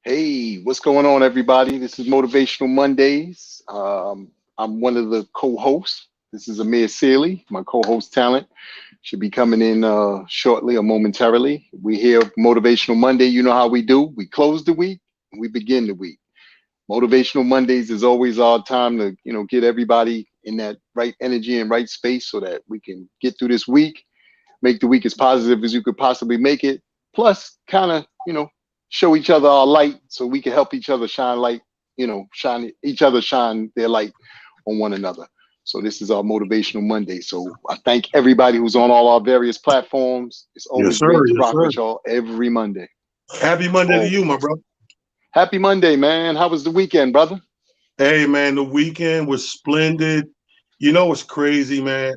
Hey, what's going on, everybody? This is Motivational Mondays. I'm one of the co-hosts. This is Amir Sealy, my co-host talent. Should be coming in shortly or momentarily. We here Motivational Monday. You know how we do. We close the week, and we begin the week. Motivational Mondays is always our time to, get everybody in that right energy and right space so that we can get through this week, make the week as positive as you could possibly make it. Plus, kind of, show each other our light so we can help each other shine light, shine each other shine their light on one another. So this is our motivational Monday. So I thank everybody who's on all our various platforms. It's Yes, always sir. great to Yes, rock sir. with y'all every Monday. Happy Monday to you, my Always. bro. Happy Monday, man. How was the weekend, brother? Hey, man, the weekend was splendid. You know what's crazy, man?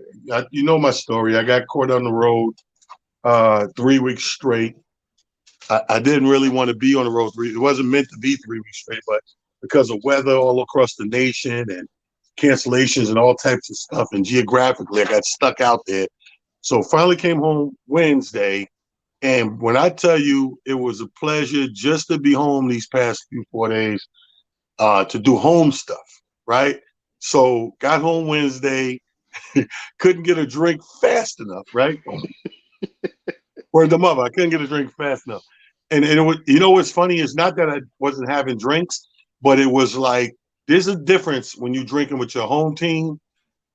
You know my story. I got caught on the road 3 weeks straight. I didn't really want to be on the road. It wasn't meant to be 3 weeks straight, but because of weather all across the nation and cancellations and all types of stuff, and geographically, I got stuck out there. So finally came home Wednesday. And when I tell you it was a pleasure just to be home these past few 4 days, to do home stuff, right? So got home Wednesday, couldn't get a drink fast enough, right? Word the mother, I couldn't get a drink fast enough. And it was, you know what's funny is not that I wasn't having drinks, but it was like there's a difference when you're drinking with your home team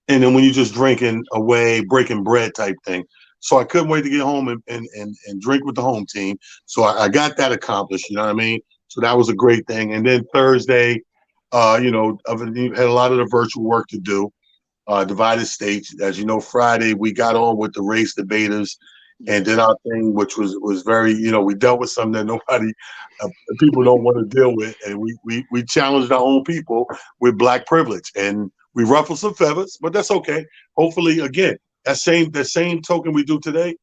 and then when you're just drinking away, breaking bread type thing. So I couldn't wait to get home and drink with the home team. So I got that accomplished, you know what I mean? So that was a great thing. And then Thursday, I've had a lot of the virtual work to do, divided states. As you know, Friday we got on with the race debaters and did Yes. our thing, which was very, we dealt with something that nobody, people don't want to deal with, and we challenged our own people with black privilege, and we ruffled some feathers, but that's okay. Hopefully, again, that same token we do today,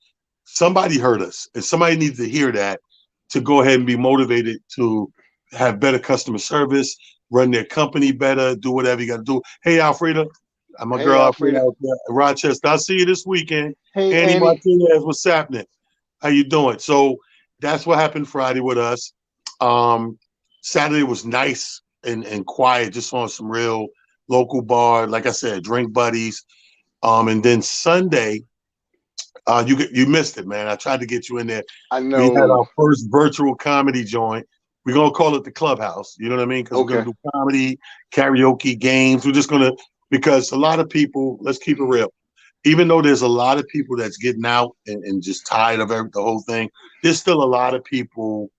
somebody heard us, and somebody needs to hear that to go ahead and be motivated to have better customer service, run their company better, do whatever you got to do. Hey, Alfreda, I'm a Hey, girl out there, Alfreda. in Rochester. I'll see you this weekend. Hey, Annie Annie. Martinez, what's happening? How you doing? So that's what happened Friday with us. Um, Saturday was nice and quiet, just on some real local bar. Like I said, drink buddies. And then Sunday, you missed it, man. I tried to get you in there. I We had know. our first virtual comedy joint. We're gonna call it the Clubhouse. You know what I mean? Because we're gonna Okay. do comedy, karaoke, games. We're just gonna because a lot of people. Let's keep it real. Even though there's a lot of people that's getting out and just tired of the whole thing, there's still a lot of people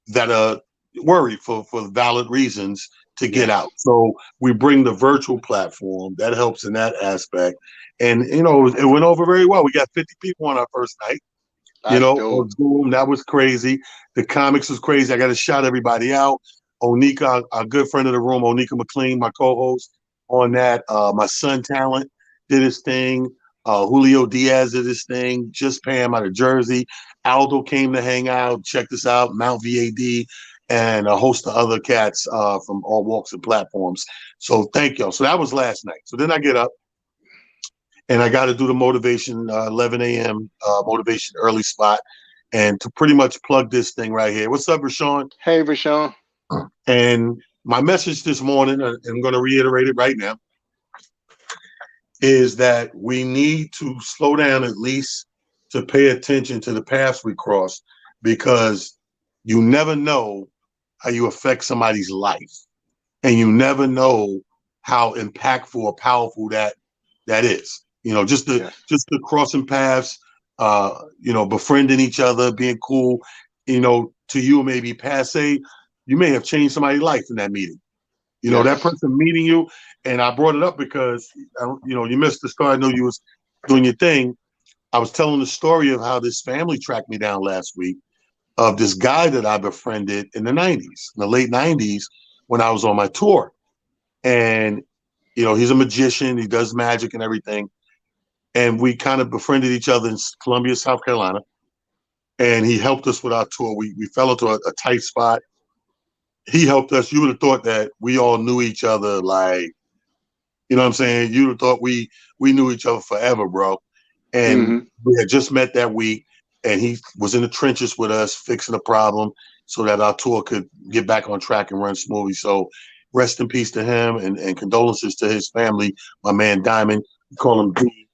that are worried for valid reasons to get out. Yes. So we bring the virtual platform that helps in that aspect. And it went over very well. We got 50 people on our first night, That's on dope. Zoom. That was crazy. The comics was crazy. I got to shout everybody out. Onika, our good friend of the room, Onika McLean, my co-host on that. My son Talent did his thing. Julio Diaz did his thing. Just Pam out of Jersey. Aldo came to hang out. Check this out. Mount VAD and a host of other cats from all walks and platforms. So thank y'all. So that was last night. So then I get up and I got to do the motivation 11 a.m. Motivation early spot, and to pretty much plug this thing right here. What's up, Rashawn? Hey, Rashawn. And my message this morning, and I'm going to reiterate it right now, is that we need to slow down at least to pay attention to the paths we cross, because you never know how you affect somebody's life, and you never know how impactful or powerful that is. Yes. Just the crossing paths, befriending each other, being cool. To you it may be passe. You may have changed somebody's life in that meeting. That Yes. person meeting you, and I brought it up because you missed the story. I know you was doing your thing. I was telling the story of how this family tracked me down last week of this guy that I befriended in the '90s, in the late '90s, when I was on my tour, and he's a magician. He does magic and everything. And we kind of befriended each other in Columbia, South Carolina. And he helped us with our tour. We fell into a tight spot. He helped us. You would have thought that we all knew each other, like, you know what I'm saying? You would have thought we knew each other forever, bro. And Mm-hmm. we had just met that week, and he was in the trenches with us, fixing a problem. so that our tour could get back on track and run smoothly. So rest in peace to him, and condolences to his family. My man Diamond, we call him D.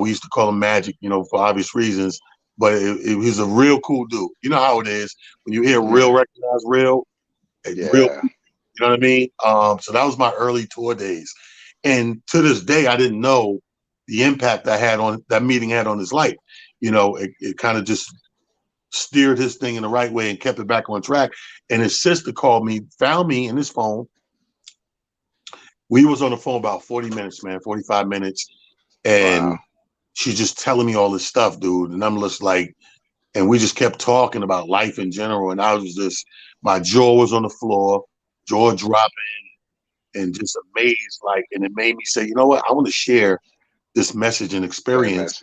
We used to call him Magic, for obvious reasons. But he was a real cool dude. You know how it is when you hear real, recognize real, real. Yeah. You know what I mean? So that was my early tour days, and to this day, I didn't know the impact that meeting had on his life. It kind of just steered his thing in the right way and kept it back on track. And his sister called me, found me in his phone. We was on the phone about 40 minutes, man, 45 minutes. And she's just telling me all this stuff, dude. And I'm just like, and we just kept talking about life in general. And I was just, my jaw was on the floor, jaw dropping, and just amazed. And it made me say, you know what? I want to share this message and experience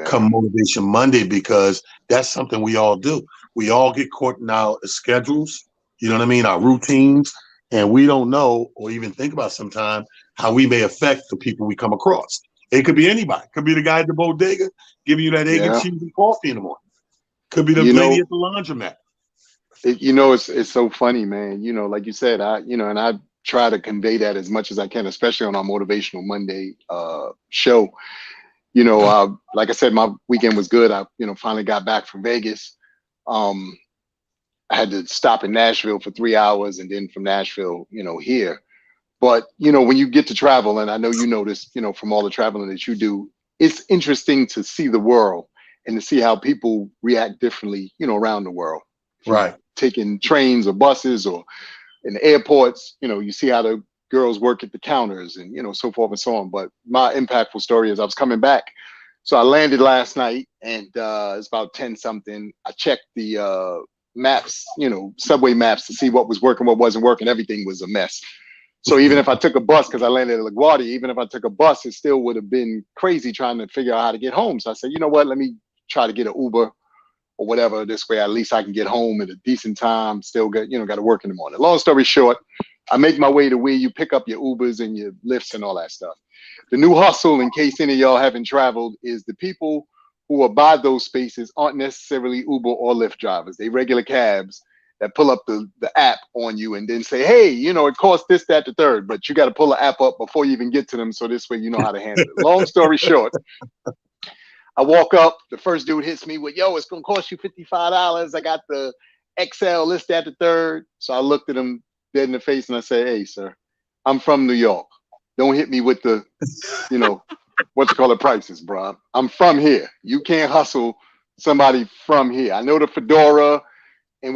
come Motivation Monday, because that's something we all do. We all get caught in our schedules, you know what I mean, our routines, and we don't know or even think about sometimes how we may affect the people we come across. It could be anybody. It could be the guy at the bodega giving you that egg and cheese and coffee in the morning. Could be the lady at the laundromat. It's so funny, man. Like you said, and I try to convey that as much as I can, especially on our Motivational Monday show. Like I said, my weekend was good. I, finally got back from Vegas. I had to stop in Nashville for 3 hours, and then from Nashville, here. But, when you get to travel, and I know you notice, from all the traveling that you do, it's interesting to see the world and to see how people react differently, around the world. Right. Taking trains or buses or in the airports, you see how the girls work at the counters and, so forth and so on. But my impactful story is I was coming back. So I landed last night, and it's about 10 something. I checked the maps, subway maps, to see what was working, what wasn't working. Everything was a mess. So even if I took a bus, because I landed at LaGuardia, even if I took a bus, it still would have been crazy trying to figure out how to get home. So I said, you know what, let me try to get an Uber or whatever. This way, at least I can get home at a decent time, still got to work in the morning. Long story short, I make my way to where you pick up your Ubers and your Lyfts and all that stuff. The new hustle, in case any of y'all haven't traveled, is the people who are by those spaces aren't necessarily Uber or Lyft drivers. They regular cabs that pull up the app on you and then say, hey, it costs this, that, the third, but you got to pull the app up before you even get to them. So this way, you know how to handle it. Long story short, I walk up, the first dude hits me with, yo, it's going to cost you $55. I got the XL, this, that, the third. So I looked at him dead in the face and I said, hey, sir, I'm from New York. Don't hit me with the, prices, bro. I'm from here. You can't hustle somebody from here. I know the fedora and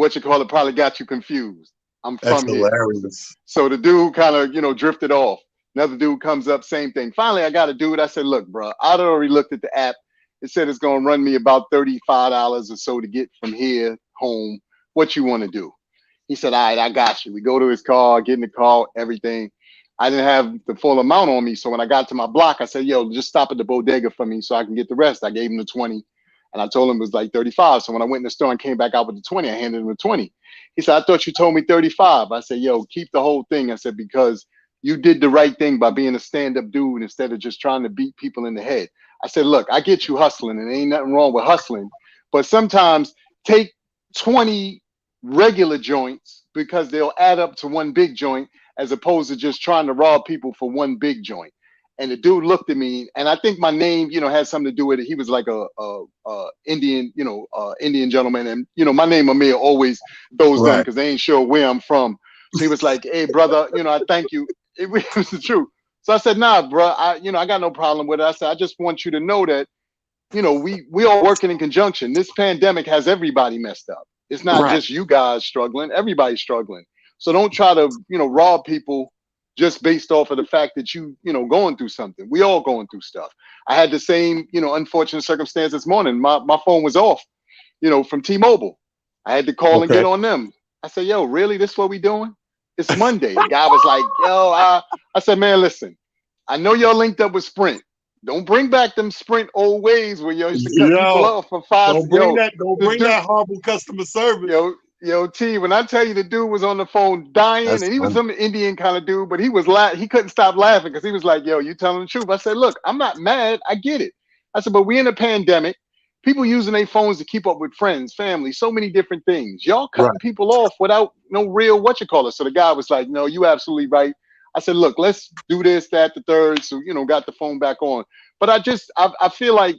probably got you confused. I'm from here. Hilarious. So the dude kind of, drifted off. Another dude comes up, same thing. Finally, I got a dude. I said, look, bro, I'd already looked at the app. It said it's going to run me about $35 or so to get from here home. What you want to do? He said, all right, I got you. We go to his car, get in the car, everything. I didn't have the full amount on me. So when I got to my block, I said, yo, just stop at the bodega for me so I can get the rest. I gave him the 20. And I told him it was like 35. So when I went in the store and came back out with the 20, I handed him the 20. He said, I thought you told me 35. I said, yo, keep the whole thing. I said, because you did the right thing by being a stand-up dude instead of just trying to beat people in the head. I said, look, I get you hustling, and ain't nothing wrong with hustling. But sometimes take 20 regular joints because they'll add up to one big joint as opposed to just trying to rob people for one big joint. And the dude looked at me, and I think my name, had something to do with it. He was like a Indian, Indian gentleman, and my name Amir always throws them because they ain't sure where I'm from. So he was like, "Hey, brother, I thank you." It was the truth. So I said, "Nah, bro, I got no problem with it." I said, "I just want you to know that, we all working in conjunction. This pandemic has everybody messed up. It's not just you guys struggling; everybody's struggling. So don't try to, rob people." Just based off of the fact that going through something. We all going through stuff. I had the same, unfortunate circumstance this morning. My phone was off, from T-Mobile. I had to call and get on them. I said, yo, really? This what we doing? It's Monday. The guy was like, yo, I said, man, listen, I know y'all linked up with Sprint. Don't bring back them Sprint old ways where you used to cut people off for $5. Don't bring that horrible customer service. Yo, T, when I tell you the dude was on the phone dying, and he was some Indian kind of dude, but he was he couldn't stop laughing because he was like, yo, you telling the truth. I said, look, I'm not mad. I get it. I said, but we in a pandemic. People using their phones to keep up with friends, family, so many different things. Y'all Right. cutting people off without no real what you call it. So the guy was like, "No, you absolutely right." I said, "Look, let's do this, that, the third." So got the phone back on. But I feel like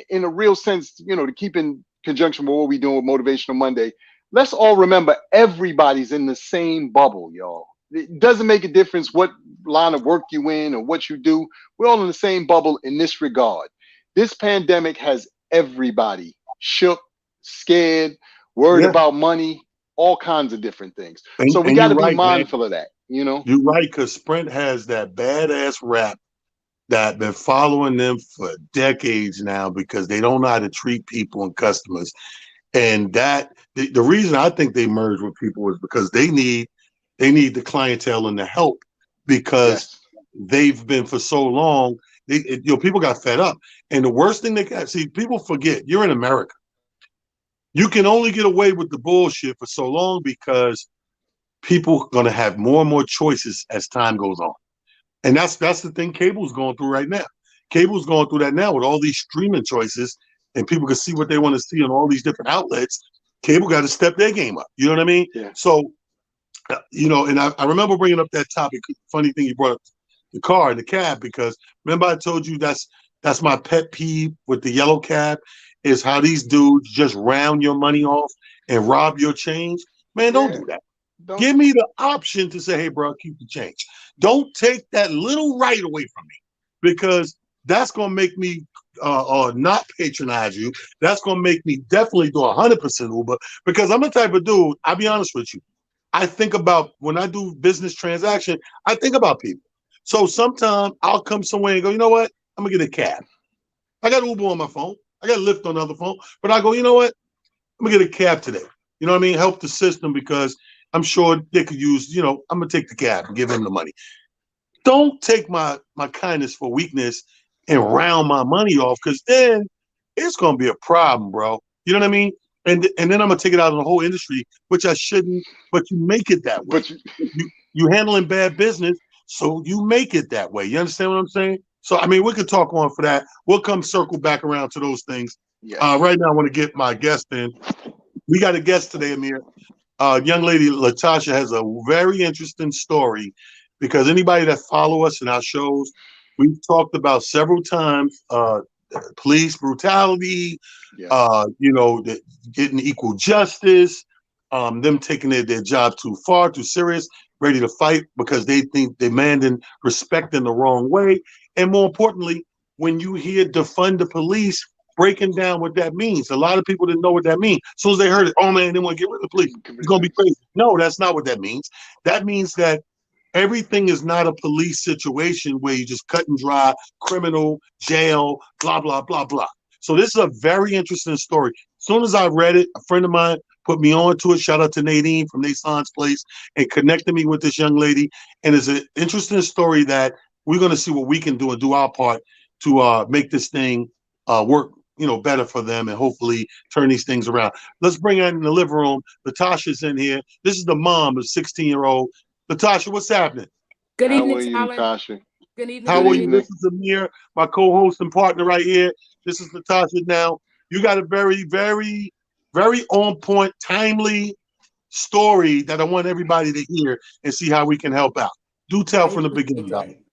in a real sense, to keep in conjunction with what we doing with Motivational Monday, let's all remember everybody's in the same bubble, y'all. It doesn't make a difference what line of work you in or what you do. We're all in the same bubble in this regard. This pandemic has everybody shook, scared, worried Yeah. about money, all kinds of different things. So we And got you're to be right, man. mindful of that, You're right, because Sprint has that badass rap that been following them for decades now because they don't know how to treat people and customers. And that the reason I think they merged with people is because they need the clientele and the help because Yes. they've been for so long. People got fed up. And the worst thing they got, see, people forget you're in America. You can only get away with the bullshit for so long because people are going to have more and more choices as time goes on. And that's the thing cable's going through right now. Cable's going through that now with all these streaming choices, and people can see what they want to see on all these different outlets. Cable got to step their game up. You know what I mean? Yeah. So, and I remember bringing up that topic. Funny thing you brought up the car and the cab, because remember I told you that's my pet peeve with the yellow cab is how these dudes just round your money off and rob your change. Man, don't Yeah. do that. Don't. Give me the option to say, hey, bro, keep the change. Don't take that little right away from me because that's going to make me not patronize you. That's going to make me definitely do 100% Uber because I'm the type of dude, I'll be honest with you. I think about when I do business transaction, I think about people. So sometimes I'll come somewhere and go, you know what? I'm going to get a cab. I got Uber on my phone. I got Lyft on the other phone. But I go, you know what? I'm going to get a cab today. You know what I mean? Help the system because I'm sure they could use, I'm going to take the cab and give him the money. Don't take my kindness for weakness and round my money off because then it's going to be a problem, bro. You know what I mean? And then I'm going to take it out of the whole industry, which I shouldn't, but you make it that way. But You handling bad business, so you make it that way. You understand what I'm saying? So, I mean, we could talk on for that. We'll come circle back around to those things. yes. Right now, I want to get my guest in. We got a guest today, Amir. Young lady Latasha has a very interesting story because anybody that follow us in our shows, we've talked about several times police brutality, Yes. getting equal justice, them taking their job too far, too serious, ready to fight because they think demanding respect in the wrong way. And more importantly, when you hear defund the police, breaking down what that means. A lot of people didn't know what that means. As soon as they heard it, oh man, they want to get rid of the police. It's going to be crazy. No, that's not what that means. That means that everything is not a police situation where you just cut and dry, criminal, jail, blah, blah, blah, blah. So this is a very interesting story. As soon as I read it, a friend of mine put me on to it. Shout out to Nadine from Nason's Place and connected me with this young lady. And it's an interesting story that we're going to see what we can do and do our part to make this thing work, better for them and hopefully turn these things around. Let's bring her in the living room. Latasha's in here. This is the mom of the 16-year-old. Latasha, what's happening? Good How evening, are you, Tyler. Natasha? Good evening. How Good are you? evening. This is Amir, my co-host and partner right here. This is Latasha. Now, you got a very, very, very on point, timely story that I want everybody to hear and see how we can help out. Do tell from the beginning, darling.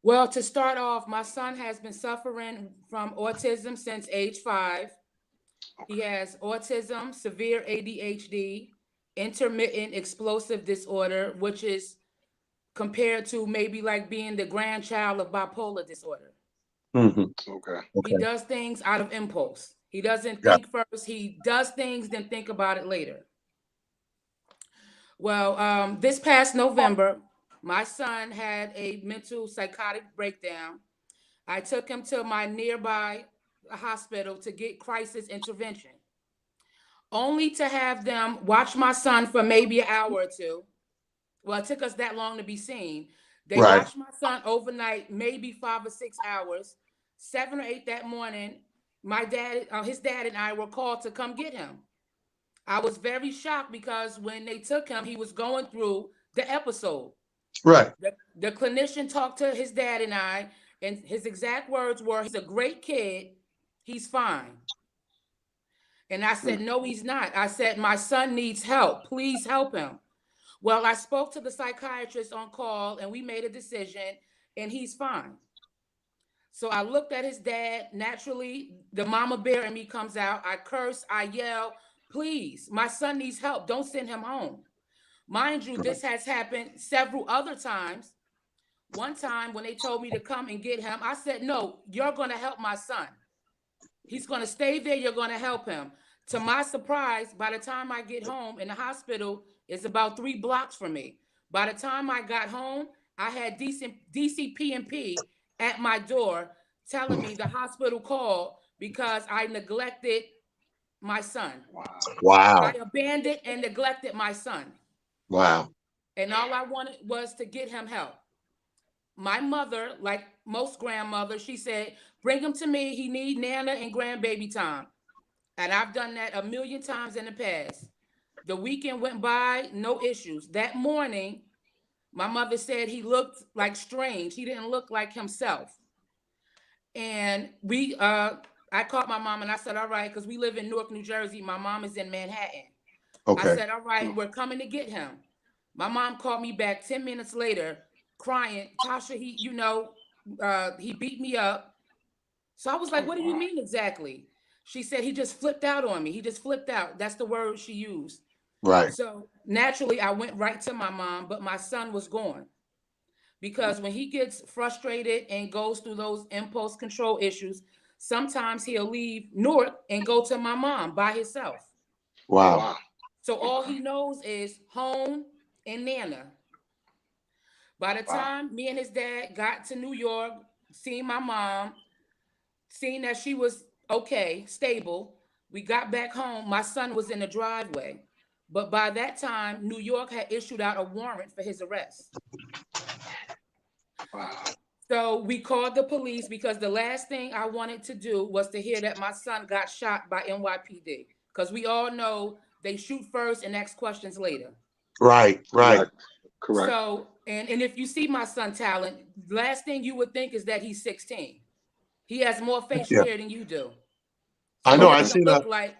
Well, to start off, my son has been suffering from autism since age 5. He has autism, severe ADHD, intermittent explosive disorder, which is compared to maybe like being the grandchild of bipolar disorder. Mm-hmm. Okay. He does things out of impulse. He doesn't Yeah. think first. He does things, then think about it later. Well, this past November, my son had a mental psychotic breakdown. I took him to my nearby hospital to get crisis intervention, only to have them watch my son for maybe an hour or two. Well, it took us that long to be seen. They Right. watched my son overnight, maybe 5 or 6 hours. 7 or 8 that morning, his dad and I were called to come get him. I was very shocked because when they took him, he was going through the episode. Right. The clinician talked to his dad and I, and his exact words were, he's a great kid. He's fine. And I said, no, he's not. I said, my son needs help. Please help him. Well, I spoke to the psychiatrist on call and we made a decision and he's fine. So I looked at his dad. Naturally, the mama bear in me comes out. I curse, I yell, please, my son needs help. Don't send him home. Mind you, this has happened several other times. One time when they told me to come and get him, I said, no, you're going to help my son. He's going to stay there. You're going to help him. To my surprise, by the time I get home, and the hospital is about 3 blocks from me. By the time I got home, I had DCP&P at my door telling me the hospital called because I neglected my son. Wow. I abandoned and neglected my son. Wow. And all I wanted was to get him help. My mother, like most grandmothers, she said, bring him to me. He need Nana and grandbaby time. And I've done that a million times in the past. The weekend went by, no issues. That morning, my mother said he looked like strange. He didn't look like himself. And I called my mom and I said, all right, because we live in Newark, New Jersey. My mom is in Manhattan. Okay. I said, all right, we're coming to get him. My mom called me back 10 minutes later, crying, Tasha, he beat me up. So I was like, what do you mean exactly? She said, he just flipped out on me. He just flipped out. That's the word she used. Right. So naturally, I went right to my mom, but my son was gone. Because when he gets frustrated and goes through those impulse control issues, sometimes he'll leave Newark and go to my mom by himself. Wow. So all he knows is home and Nana. By the time me and his dad got to New York, seeing my mom, seeing that she was okay, stable, we got back home. My son was in the driveway. But by that time, New York had issued out a warrant for his arrest. Wow. So we called the police because the last thing I wanted to do was to hear that my son got shot by NYPD. Because we all know they shoot first and ask questions later. Right. Correct. So, and if you see my son Talent, last thing you would think is that he's 16. He has more facial hair than you do. I know. I seen look like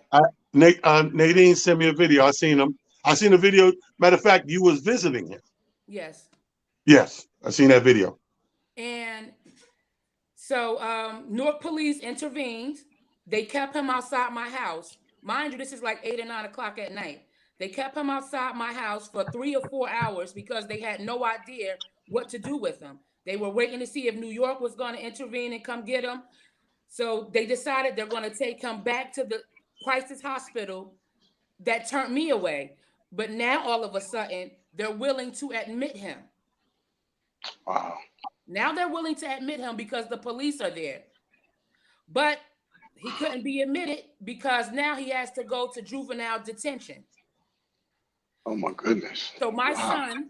Nadine sent me a video. I seen him. I seen the video. Matter of fact, you was visiting him. Yes. Yes, I seen that video. And so Newark police intervened. They kept him outside my house. Mind you, this is like 8 or 9 o'clock at night. They kept him outside my house for 3 or 4 hours because they had no idea what to do with him. They were waiting to see if New York was going to intervene and come get him. So they decided they're going to take him back to the crisis hospital that turned me away. But now all of a sudden, they're willing to admit him. Wow. Now they're willing to admit him because the police are there. But he couldn't be admitted because now he has to go to juvenile detention. Oh my goodness. So my son,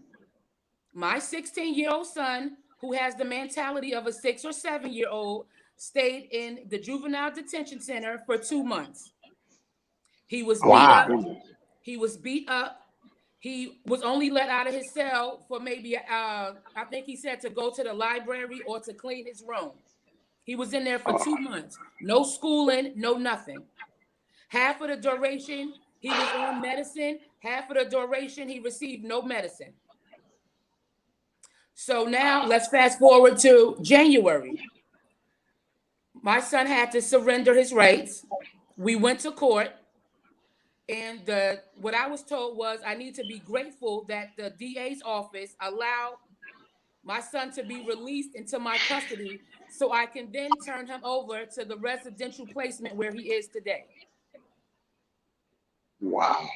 my 16-year-old son, who has the mentality of a 6 or 7-year-old, stayed in the juvenile detention center for 2 months. He was beat up. He was beat up. He was only let out of his cell for maybe, I think he said to go to the library or to clean his room. He was in there for 2 months. No schooling, no nothing. Half of the duration, he was on medicine. Half of the duration, he received no medicine. So now let's fast forward to January. My son had to surrender his rights. We went to court. And what I was told was I need to be grateful that the DA's office allowed my son to be released into my custody so I can then turn him over to the residential placement where he is today. Wow.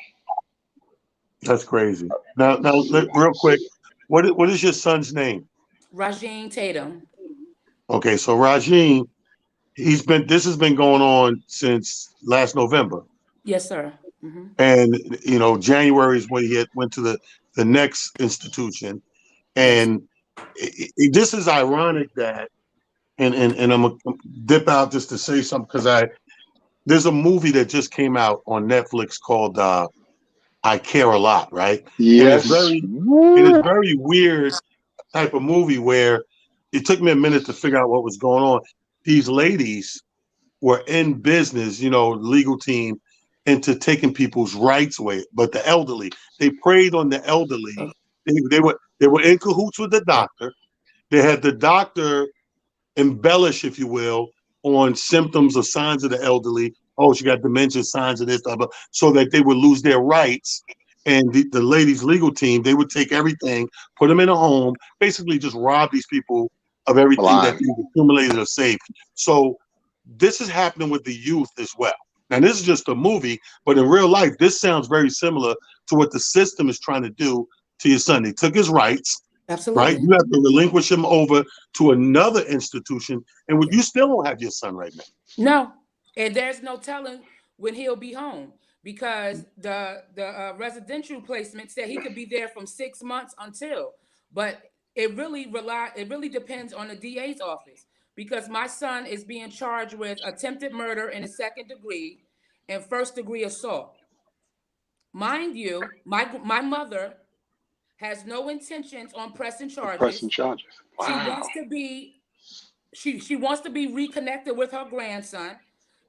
That's crazy. Now, real quick, what is your son's name? Rajeen Tatum. Okay, so Rajeen, this has been going on since last November. Yes, sir. Mm-hmm. And January is when he went to the next institution, and this is ironic that, and I'm gonna dip out just to say something because there's a movie that just came out on Netflix called I Care a Lot, right? Yes. And it's very weird type of movie where it took me a minute to figure out what was going on. These ladies were in business, legal team, into taking people's rights away. But the elderly, they preyed on the elderly. They were in cahoots with the doctor. They had the doctor embellish, if you will, on symptoms or signs of the elderly. Oh, she got dementia, signs of this, so that they would lose their rights. And the ladies' legal team, they would take everything, put them in a home, basically just rob these people of everything that they've accumulated or saved. So this is happening with the youth as well. Now, this is just a movie, but in real life, this sounds very similar to what the system is trying to do to your son. They took his rights. Absolutely. Right? You have to relinquish him over to another institution, and you still don't have your son right now. No, and there's no telling when he'll be home, because the residential placement said he could be there from 6 months until, but it really depends on the DA's office, because my son is being charged with attempted murder in the 2nd degree and 1st degree assault. Mind you, my mother has no intentions on pressing charges. Wow. She wants to be reconnected with her grandson.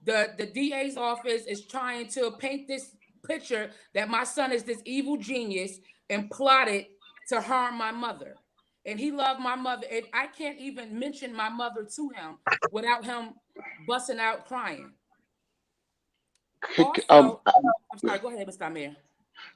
The DA's office is trying to paint this picture that my son is this evil genius and plotted to harm my mother. And he loved my mother. And I can't even mention my mother to him without him busting out crying. Also, I'm sorry, go ahead, Mr. Amir.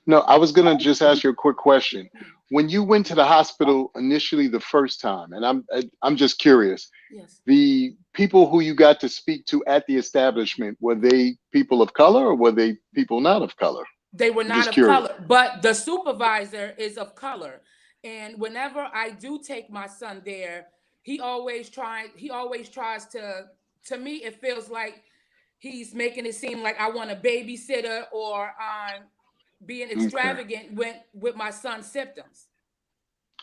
No, I was gonna just ask you a quick question. When you went to the hospital initially the first time, and I'm just curious, yes, the people who you got to speak to at the establishment, were they people of color or were they people not of color? They were not of color, but the supervisor is of color. And whenever I do take my son there, he always tries to me, it feels like he's making it seem like I want a babysitter, or I'm being extravagant with my son's symptoms.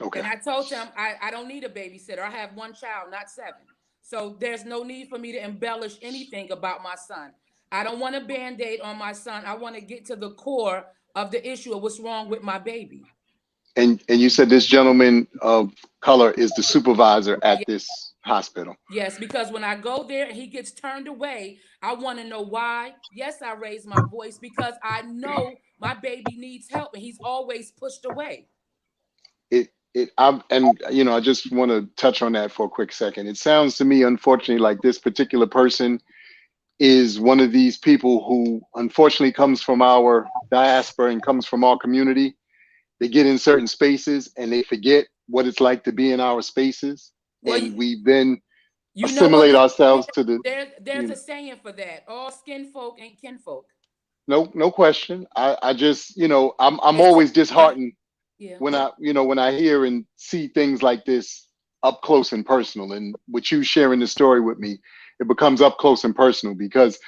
Okay. And I told him I don't need a babysitter. I have 1 child, not 7. So there's no need for me to embellish anything about my son. I don't want a Band-Aid on my son. I want to get to the core of the issue of what's wrong with my baby. And you said this gentleman of color is the supervisor at this hospital? Yes, because when I go there and he gets turned away, I want to know why. Yes, I raise my voice because I know my baby needs help, and he's always pushed away. I just want to touch on that for a quick second. It sounds to me, unfortunately, like this particular person is one of these people who unfortunately comes from our diaspora and comes from our community. They get in certain spaces and they forget what it's like to be in our spaces. Well, and we then assimilate ourselves to the... There's a saying for that. All skin folk ain't kinfolk. No question. I just, I'm always disheartened when I hear and see things like this up close and personal. And with you sharing the story with me, it becomes up close and personal, because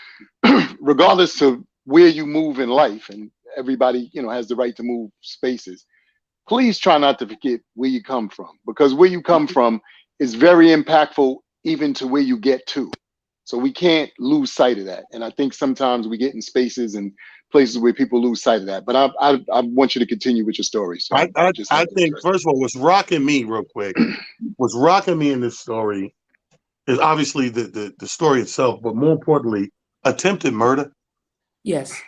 regardless of where you move in life, and everybody, has the right to move spaces, please try not to forget where you come from, because where you come from is very impactful even to where you get to. So we can't lose sight of that. And I think sometimes we get in spaces and places where people lose sight of that. But I want you to continue with your story. So I think, first of all, what's rocking me real quick, what's rocking me in this story is obviously the story itself, but more importantly, attempted murder. Yes.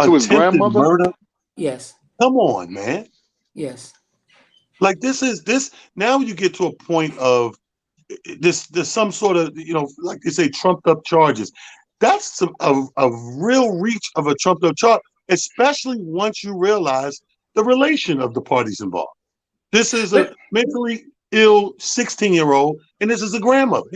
To his grandmother? Murder? Yes. Come on, man. Yes. Like this, now you get to a point of there's some sort of, like they say, trumped up charges. That's a real reach of a trumped up charge, especially once you realize the relation of the parties involved. This is a mentally ill 16-year-old, and this is his grandmother.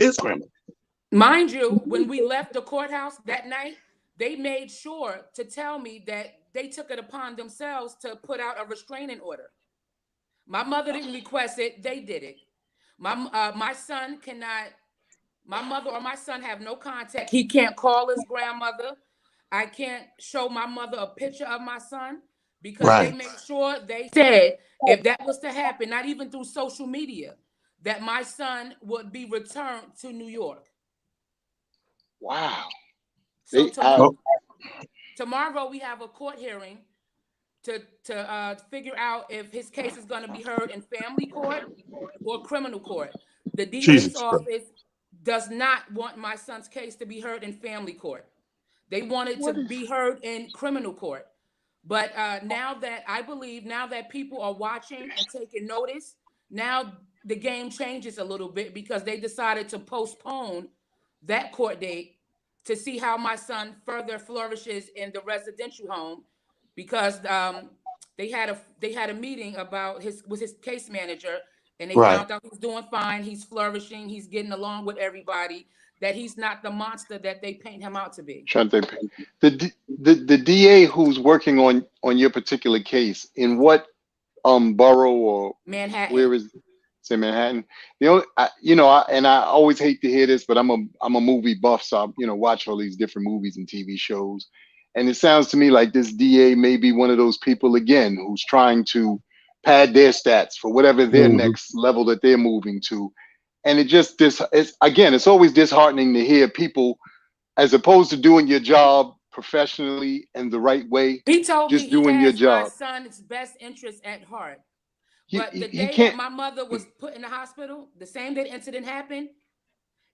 Mind you, when we left the courthouse that night, they made sure to tell me that they took it upon themselves to put out a restraining order. My mother didn't request it. They did it. My son cannot, my mother or my son have no contact. He can't call his grandmother. I can't show my mother a picture of my son, because they made sure they said if that was to happen, not even through social media, that my son would be returned to New York. Wow. So tomorrow we have a court hearing to figure out if his case is going to be heard in family court or criminal court. The DA's office does not want my son's case to be heard in family court. They want it to What is be heard in criminal court. But now that people are watching and taking notice, now the game changes a little bit because they decided to postpone that court date to see how my son further flourishes in the residential home, because they had a meeting about his case manager, and they Right. found out he's doing fine, he's flourishing, he's getting along with everybody, that he's not the monster that they paint him out to be. Shante, the DA who's working on your particular case, in what borough, or Manhattan. where is, say Manhattan? And I always hate to hear this, but I'm a movie buff, so I, watch all these different movies and TV shows, and it sounds to me like this DA may be one of those people again who's trying to pad their stats for whatever their Mhm. next level that they're moving to, and it's always disheartening to hear people, as opposed to doing your job professionally and the right way, He told me just he doing your has my job. son's best interest at heart. He, But he, the he day that can't. my mother was put in the hospital, the same day the incident happened,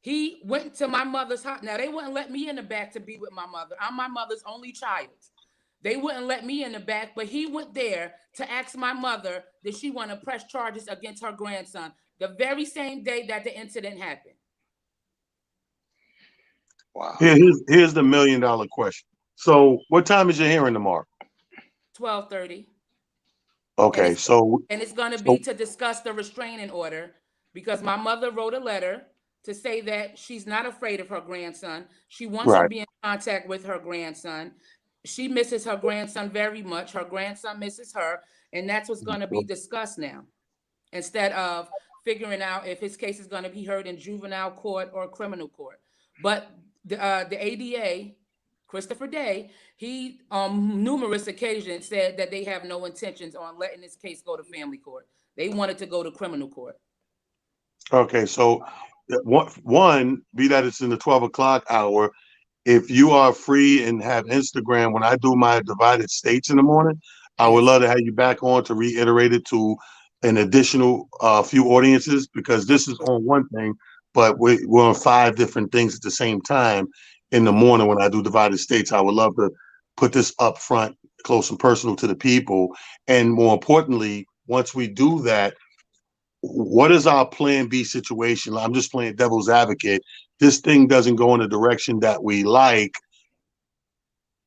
he went to my mother's house. Now, they wouldn't let me in the back to be with my mother. I'm my mother's only child. They wouldn't let me in the back, but he went there to ask my mother, did she want to press charges against her grandson, the very same day that the incident happened. Wow. Here's the $1 million question. So what time is your hearing tomorrow? 12:30. Okay, it's- so And it's going to be to discuss the restraining order, because my mother wrote a letter to say that she's not afraid of her grandson. She wants to right. be in contact with her grandson. She misses her grandson very much. Her grandson misses her. And that's what's going to be discussed now, instead of figuring out if his case is going to be heard in juvenile court or criminal court. But the ADA, Christopher Day, he on numerous occasions said that they have no intentions on letting this case go to family court. They want it to go to criminal court. Okay, so one, be that it's in the 12 o'clock hour, if you are free and have Instagram, when I do my divided states in the morning, I would Yes. love to have you back on to reiterate it to an additional few audiences, because this is on one thing, but we're on 5 different things at the same time in the morning when I do divided states. I would love to put this up front, close and personal to the people. And more importantly, once we do that, what is our plan B situation? I'm just playing devil's advocate. This thing doesn't go in a direction that we like.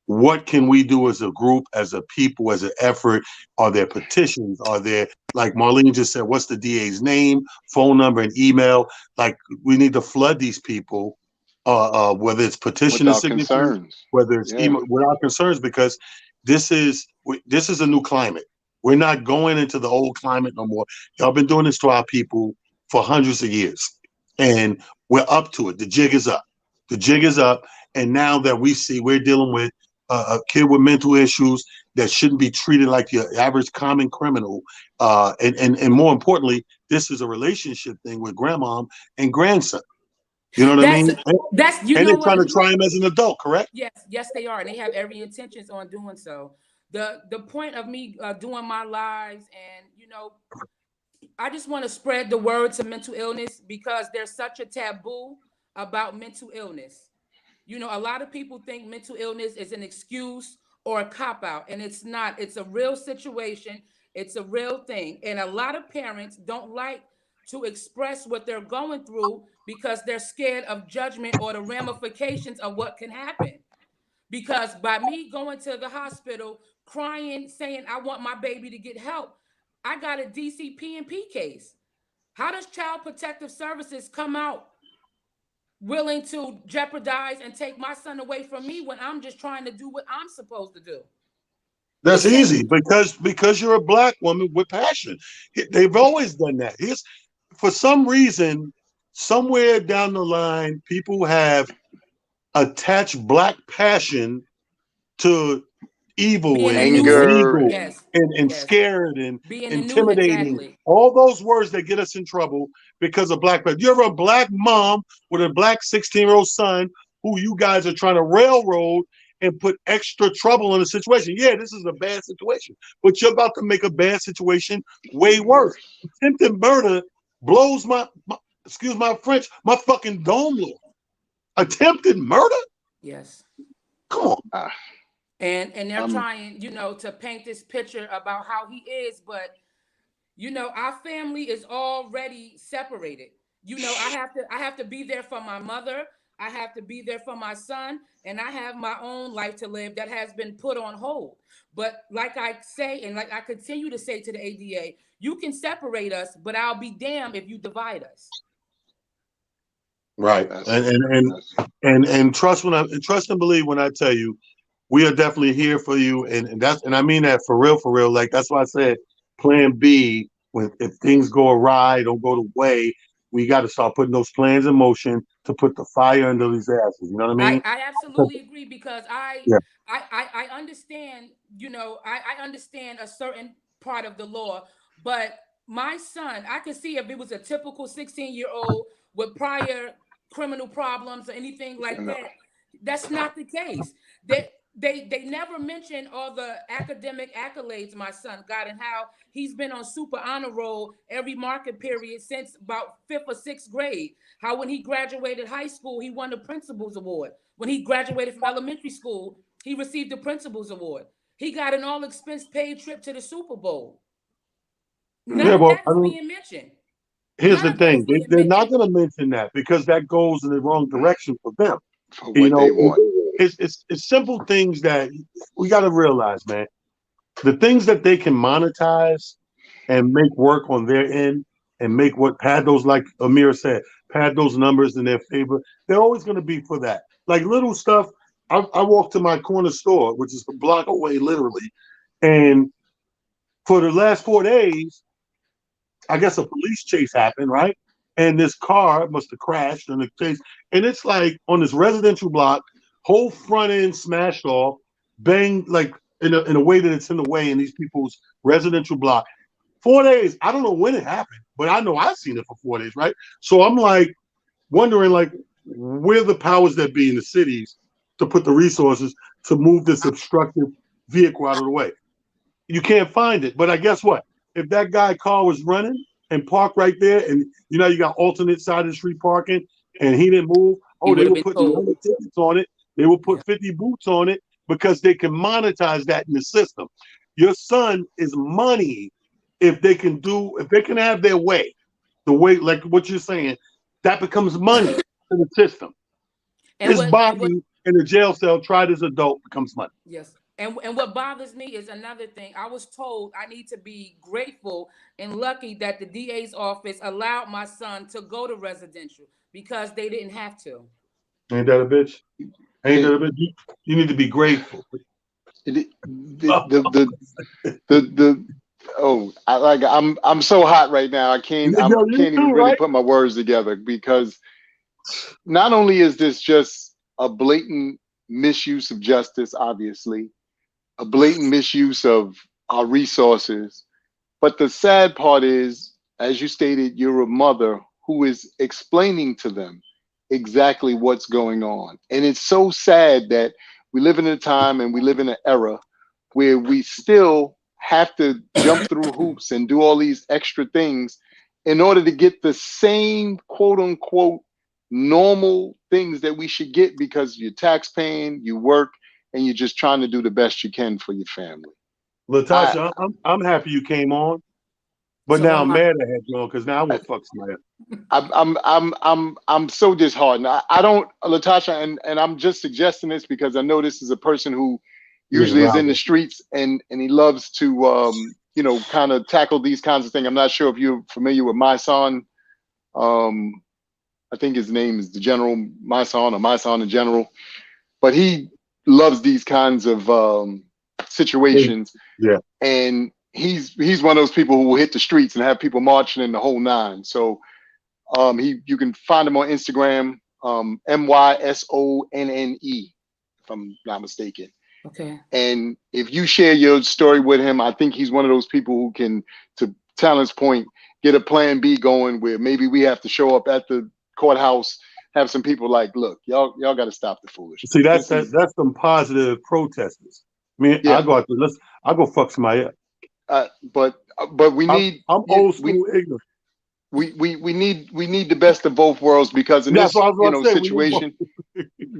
What can we do as a group, as a people, as an effort? Are there petitions? Are there, like Marlene just said, what's the DA's name, phone number, and email? Like, we need to flood these people, whether it's petition and Without signatures, concerns. whether it's Yeah. email, without concerns, because this is a new climate. We're not going into the old climate no more. Y'all been doing this to our people for hundreds of years, and we're up to it. The jig is up. The jig is up. And now that we see we're dealing with a kid with mental issues that shouldn't be treated like your average common criminal, and more importantly, this is a relationship thing with grandmom and grandson. You know what I mean? That's you And know they're what? trying to try him as an adult, correct? Yes, they are, and they have every intentions on doing so. The point of me doing my lives, and I just want to spread the word to mental illness, because there's such a taboo about mental illness. A lot of people think mental illness is an excuse or a cop out, and it's not. It's a real situation. It's a real thing, and a lot of parents don't like to express what they're going through because they're scared of judgment or the ramifications of what can happen. Because by me going to the hospital, crying, saying I want my baby to get help, I got a DCP&P case. How does Child Protective Services come out willing to jeopardize and take my son away from me when I'm just trying to do what I'm supposed to do? That's easy, because you're a black woman with passion. They've always done that. For some reason, somewhere down the line, people have attached black passion to evil Being a and nuisance. Anger. illegal Yes. and Yes. scared and Being intimidating. exactly. All those words that get us in trouble because of black passion. You're a black mom with a black 16-year-old son who you guys are trying to railroad and put extra trouble in the situation. Yeah, this is a bad situation, but you're about to make a bad situation way worse. Attempted murder blows my excuse my French, my fucking dome lord. Attempted murder? Yes. Come on. And they're Um, trying, to paint this picture about how he is, but our family is already separated. I have to be there for my mother. I have to be there for my son, and I have my own life to live that has been put on hold. But like I say, and like I continue to say to the ADA, you can separate us, but I'll be damned if you divide us. Right. that's, And that's and trust trust and believe when I tell you, we are definitely here for you. And I mean that for real, for real. Like that's why I said plan B, when if things go awry, don't go the way, we got to start putting those plans in motion to put the fire under these asses. You know what I I, mean? I absolutely agree because I Yeah. I I, I understand, I understand a certain part of the law, but my son, I could see if it was a typical 16-year-old with prior criminal problems or anything like no. that. That's not the case. They never mention all the academic accolades my son got and how he's been on super honor roll every market period since about fifth or sixth grade. How when he graduated high school, he won the principal's award. When he graduated from elementary school, he received the principal's award. He got an all expense paid trip to the Super Bowl. None Yeah, of well, that I is mean, being mentioned. here's None the of that is thing. being They're not mentioned. going to mention that because that goes in the wrong direction for them. For You what they know, want. it's simple things that we got to realize, man. The things that they can monetize and make work on their end and make what pad those, like Amir said, pad those numbers in their favor. They're always going to be for that. Like little stuff. I walk to my corner store, which is a block away, literally, and for the last 4 days, I guess a police chase happened, right? And this car must have crashed in the chase, and it's like on this residential block, whole front end smashed off, banged like in a way that it's in the way in these people's residential block. 4 days. I don't know when it happened, but I know I've seen it for 4 days, right? So I'm like wondering, like, where the powers that be in the cities to put the resources to move this obstructive vehicle out of the way. You can't find it. But I guess what? If that guy car was running and parked right there, and you got alternate side of the street parking, and he didn't move, He oh, they would have were been putting told. 100 tickets on it. They will Yeah. put 50 boots on it because they can monetize that in the system. Your son is money if they can have their way, the way like what you're saying, that becomes money in the system. And His what body in the jail cell tried as adult becomes money. Yes. And what bothers me is another thing. I was told I need to be grateful and lucky that the DA's office allowed my son to go to residential because they didn't have to. Ain't that a bitch? Ain't that a bitch? You need to be grateful. The I'm so hot right now. I can't Yo, you can't even too, really right? put my words together because not only is this just a blatant misuse of justice, obviously, a blatant misuse of our resources, but the sad part is, as you stated, you're a mother who is explaining to them exactly what's going on. And it's so sad that we live in a time and we live in an era where we still have to jump through hoops and do all these extra things in order to get the same quote unquote normal things that we should get because you're tax paying, you work, and you're just trying to do the best you can for your family. I, Latasha, I'm happy you came on, but So now am I'm I. mad I had you on because now I want to fuck somebody up. I'm so disheartened. I don't, Latasha, and I'm just suggesting this because I know this is a person who You getting usually is in riled the up. streets and he loves to kind of tackle these kinds of things. I'm not sure if you're familiar with my son. I think his name is the General My Son or My Son in general, but he loves these kinds of situations, Yeah. and he's one of those people who will hit the streets and have people marching in the whole nine. So you can find him on Instagram, MYSONNE, if I'm not mistaken. Okay. And if you share your story with him, I think he's one of those people who can, to Talon's point, get a plan B going where maybe we have to show up at the courthouse, have some people like, look, y'all got to stop the foolishness. See, This is, that's some positive protesters. I mean, yeah, I'll go fuck somebody up. but we need I'm old school ignorant. we need the best of both worlds, because in That's this, what I was going to say. situation,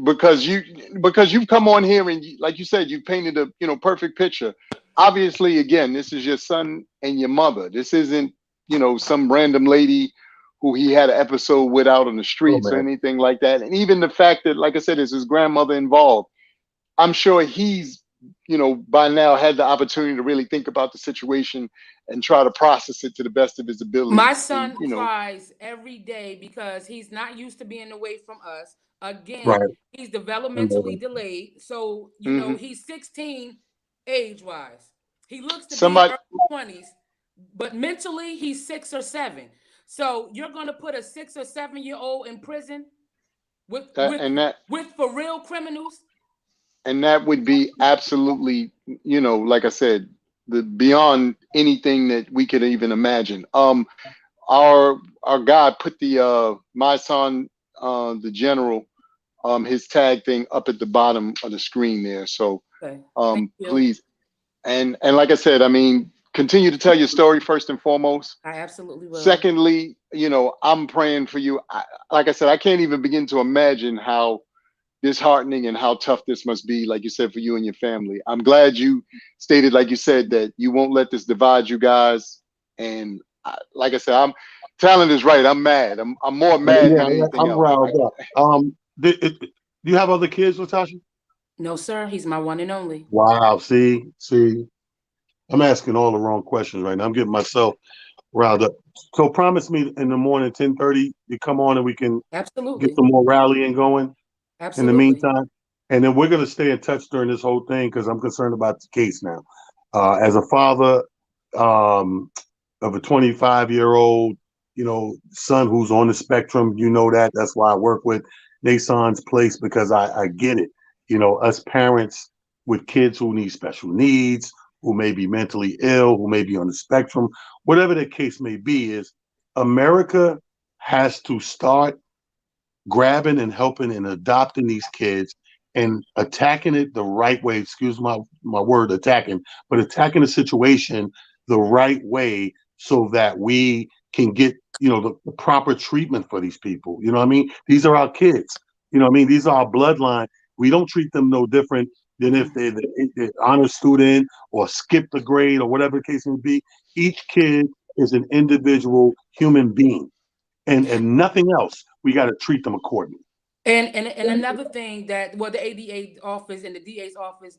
because you've come on here and like you said, you painted a perfect picture. Obviously, again, this is your son and your mother. This isn't some random lady who he had an episode with out on the Oh, streets or man. anything like that. And even the fact that, like I said, is his grandmother involved. I'm sure he's by now had the opportunity to really think about the situation and try to process it to the best of his ability. My And son cries every day because he's not used to being away from us. Again, Right. he's developmentally delayed. So, mhm. he's 16 age-wise. He looks to be Somebody early 20s, but mentally he's 6 or 7. So you're gonna put a 6 or 7-year-old in prison with that with and that with for real criminals? and that would be absolutely, like I said, the beyond anything that we could even imagine. Our guy put the my son, the general, his tag thing up at the bottom of the screen there. So Okay. Thank you. please, and like I said, I mean, continue to tell your story first and foremost. I absolutely will. Secondly, I'm praying for you. Like I said, I can't even begin to imagine how disheartening and how tough this must be, like you said, for you and your family. I'm glad you stated, like you said, that you won't let this divide you guys. And like I said, talent is right. I'm mad. I'm more mad Yeah, than anything I'm else. riled up. Do you have other kids, Latasha? No, sir. He's my one and only. Wow. See, I'm asking all the wrong questions right now. I'm getting myself riled up. So promise me in the morning, 10:30, you come on and we can get Absolutely. some more rallying going in the Absolutely. meantime. And then we're going to stay in touch during this whole thing because I'm concerned about the case now. As a father of a 25-year-old, son who's on the spectrum, that's why I work with Nason's Place, because I get it. Us parents with kids who need special needs, who may be mentally ill, who may be on the spectrum, whatever the case may be, is America has to start grabbing and helping and adopting these kids and attacking it the right way. Excuse my word, attacking, but attacking the situation the right way so that we can get the proper treatment for these people. You know what I mean? These are our kids. You know what I mean? These are our bloodline. We don't treat them no different than if they're the honor student or skip the grade or whatever the case may be. Each kid is an individual human being, and nothing else. We got to treat them accordingly. And another thing that the ADA office and the DA's office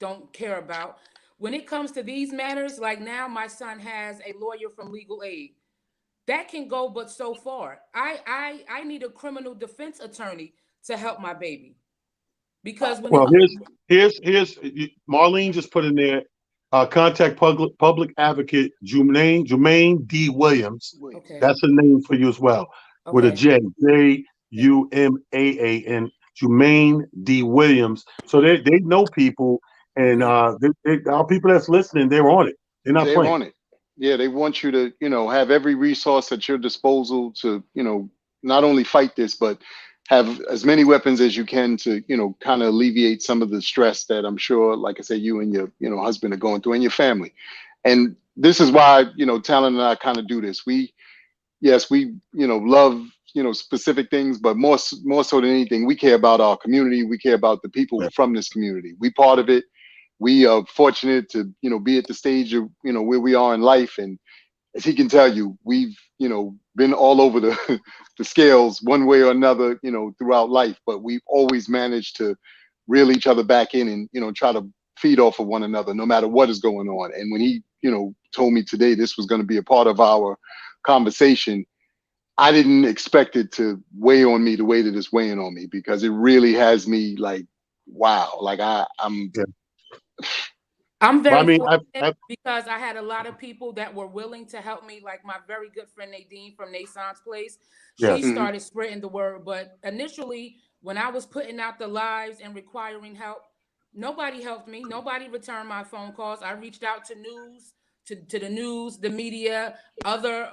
don't care about when it comes to these matters. Like now, my son has a lawyer from Legal Aid. That can go but so far. I need a criminal defense attorney to help my baby because when it Well, here's Marlene just put in there. Contact public advocate Jumaine D. Williams. okay, That's a name for you as well, with a okay. Jumaan, Jumaine D. Williams. So they know people, and our people that's listening, they're on it. They're not They're playing. on it. Yeah, they want you to, have every resource at your disposal to, not only fight this, but have as many weapons as you can to, kind of alleviate some of the stress that I'm sure, like I said, you and your, husband are going through and your family. And this is why, Talon and I kind of do this. Yes, we, love, specific things, but more so than anything, we care about our community. We care about the people from this community. We part of it. We are fortunate to be at the stage of where we are in life, and as he can tell you, we've been all over the the scales one way or another throughout life, but we've always managed to reel each other back in and try to feed off of one another no matter what is going on. And when he told me today this was going to be a part of our conversation, I didn't expect it to weigh on me the way that it's weighing on me, because it really has me like, wow, like I'm Yeah. I'm But I very mean, fortunate because I had a lot of people that were willing to help me, like my very good friend Nadine from Nason's Place. She yes. Mhm. started spreading the word. But initially, when I was putting out the lives and requiring help, nobody helped me. Nobody returned my phone calls. I reached out to to the news, the media, other